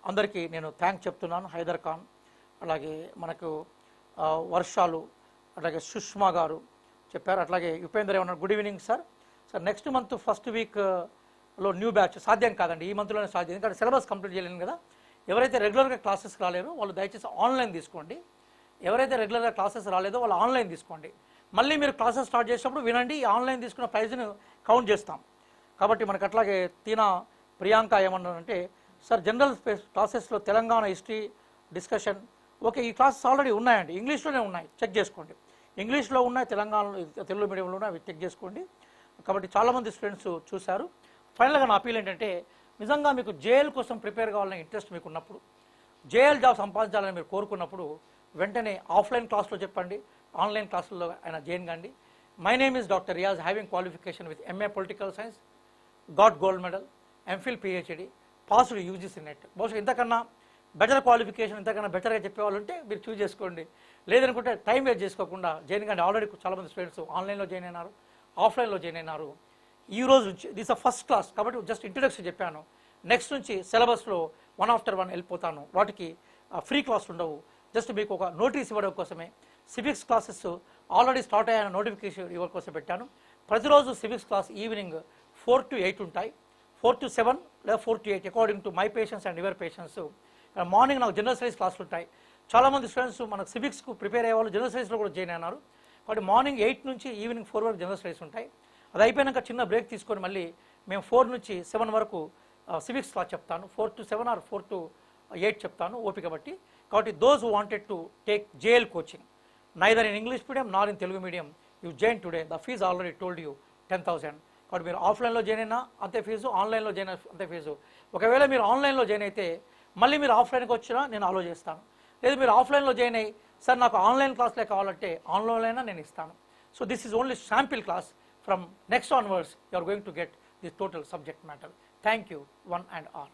అందరికీ నేను థ్యాంక్స్ చెప్తున్నాను. హైదర్ ఖాన్, అలాగే మనకు వర్షాలు, అలాగే సుష్మా గారు చెప్పారు, అట్లాగే ఉపేందర్ ఏమన్నారు, good evening sir. Next month first వీక్లో న్యూ బ్యాచ్ సాధ్యం కాదండి, ఈ మంత్లోనే సాధ్యం, ఎందుకంటే సిలబస్ కంప్లీట్ చేయలేను కదా. ఎవరైతే రెగ్యులర్గా క్లాసెస్కి రాలేరో వాళ్ళు దయచేసి ఆన్లైన్ తీసుకోండి. ఎవరైతే రెగ్యులర్గా క్లాసెస్ రాలేదో వాళ్ళు ఆన్లైన్ తీసుకోండి. మళ్ళీ మీరు క్లాసెస్ స్టార్ట్ చేసినప్పుడు వినండి, ఆన్లైన్ తీసుకున్న ప్రైజ్ను కౌంట్ చేస్తాం. కాబట్టి మనకు అట్లాగే ప్రియాంక ఏమన్నారంటే, సార్ జనరల్ క్లాసెస్లో తెలంగాణ హిస్టరీ డిస్కషన్ ఓకే, ఈ క్లాసెస్ ఆల్రెడీ ఉన్నాయండి, ఇంగ్లీష్లోనే ఉన్నాయి, చెక్ చేసుకోండి. ఇంగ్లీష్లో ఉన్నాయి, తెలంగాణలో తెలుగు మీడియంలో ఉన్నాయి, అవి చెక్ చేసుకోండి. కాబట్టి చాలామంది స్టూడెంట్స్ చూశారు. ఫైనల్గా నా అపీల్ ఏంటంటే, నిజంగా మీకు జేఎల్ కోసం ప్రిపేర్ కావాలనే ఇంట్రెస్ట్ మీకు ఉన్నప్పుడు, జేఎల్ జాబ్ సంపాదించాలని మీరు కోరుకున్నప్పుడు వెంటనే ఆఫ్లైన్ క్లాస్లో చెప్పండి, ఆన్లైన్ క్లాసుల్లో ఆయన జాయిన్ కండి. My name is doctor Riyaz, having qualification with MA political science, got gold medal, MPhil PhD, passed UGC net. బహుశా ఇంతకన్నా బెటర్ క్వాలిఫికేషన్, ఇంతకన్నా బెటర్గా చెప్పేవాళ్ళు ఉంటే మీరు చూస్ చేసుకోండి. లేదనుకుంటే టైం వేస్ట్ చేసుకోకుండా జాయిన్ కండి. ఆల్రెడీ చాలామంది స్టూడెంట్స్ ఆన్లైన్లో జాయిన్ అయినారు, ఆఫ్లైన్లో జాయిన్ అయినారు. ఈ రోజు నుంచి దిస్ ఫస్ట్ క్లాస్ కాబట్టి జస్ట్ ఇంట్రడక్షన్ చెప్పాను. నెక్స్ట్ నుంచి సిలబస్లో వన్ ఆఫ్టర్ వన్ వెళ్ళిపోతాను. వాటికి ఫ్రీ క్లాస్ ఉండవు, జస్ట్ మీకు ఒక నోటీస్ ఇవ్వడం కోసమే. సివిక్స్ క్లాసెస్ ఆల్రెడీ స్టార్ట్ అయ్యాను, నోటిఫికేషన్ ఇవ్వడం కోసం పెట్టాను. ప్రతిరోజు సివిక్స్ క్లాస్ ఈవినింగ్ 4 to 8 ఉంటాయి, 4 to 7 లేదా 4 to 8 according to my patience and your patience. Morning నాకు జనరల్ స్టడీస్ క్లాసులు ఉంటాయి. చాలామంది స్టూడెంట్స్ మనకు సివిక్స్కు ప్రిపేర్ అయ్యే వాళ్ళు జనరల్ స్టడీస్లో కూడా జాయిన్ అయినారు. కాబట్టి మార్నింగ్ 8 నుంచి ఈవినింగ్ 4 వరకు జనరల్ స్టడీస్ ఉంటాయి. అది అయిపోయాక చిన్న బ్రేక్ తీసుకొని మళ్ళీ మేము 4 నుంచి 7 వరకు సివిక్స్ క్లాస్ చెప్తాను. 4 to 7 or 4 to 8 చెప్తాను ఓపిక బట్టి. కాబట్టి those who wanted to take JL coaching neither in English medium nor in Telugu medium, you join today. The fees already told you 10,000. కాబట్టి మీరు ఆఫ్లైన్లో జాయిన్ అయినా అంతే ఫీజు, ఆన్లైన్లో జాయిన్ అంతే ఫీజు. ఒకవేళ మీరు ఆన్లైన్లో జాయిన్ అయితే మళ్ళీ మీరు ఆఫ్లైన్కి వచ్చినా నేను అలో చేస్తాను. లేదు మీరు ఆఫ్లైన్లో జాయిన్ అయ్యి సార్ నాకు ఆన్లైన్ క్లాస్లే కావాలంటే ఆన్లైన్ నేను ఇస్తాను. So this is only sample class. From next onwards, you are going to get the total subject matter. Thank you, one and all.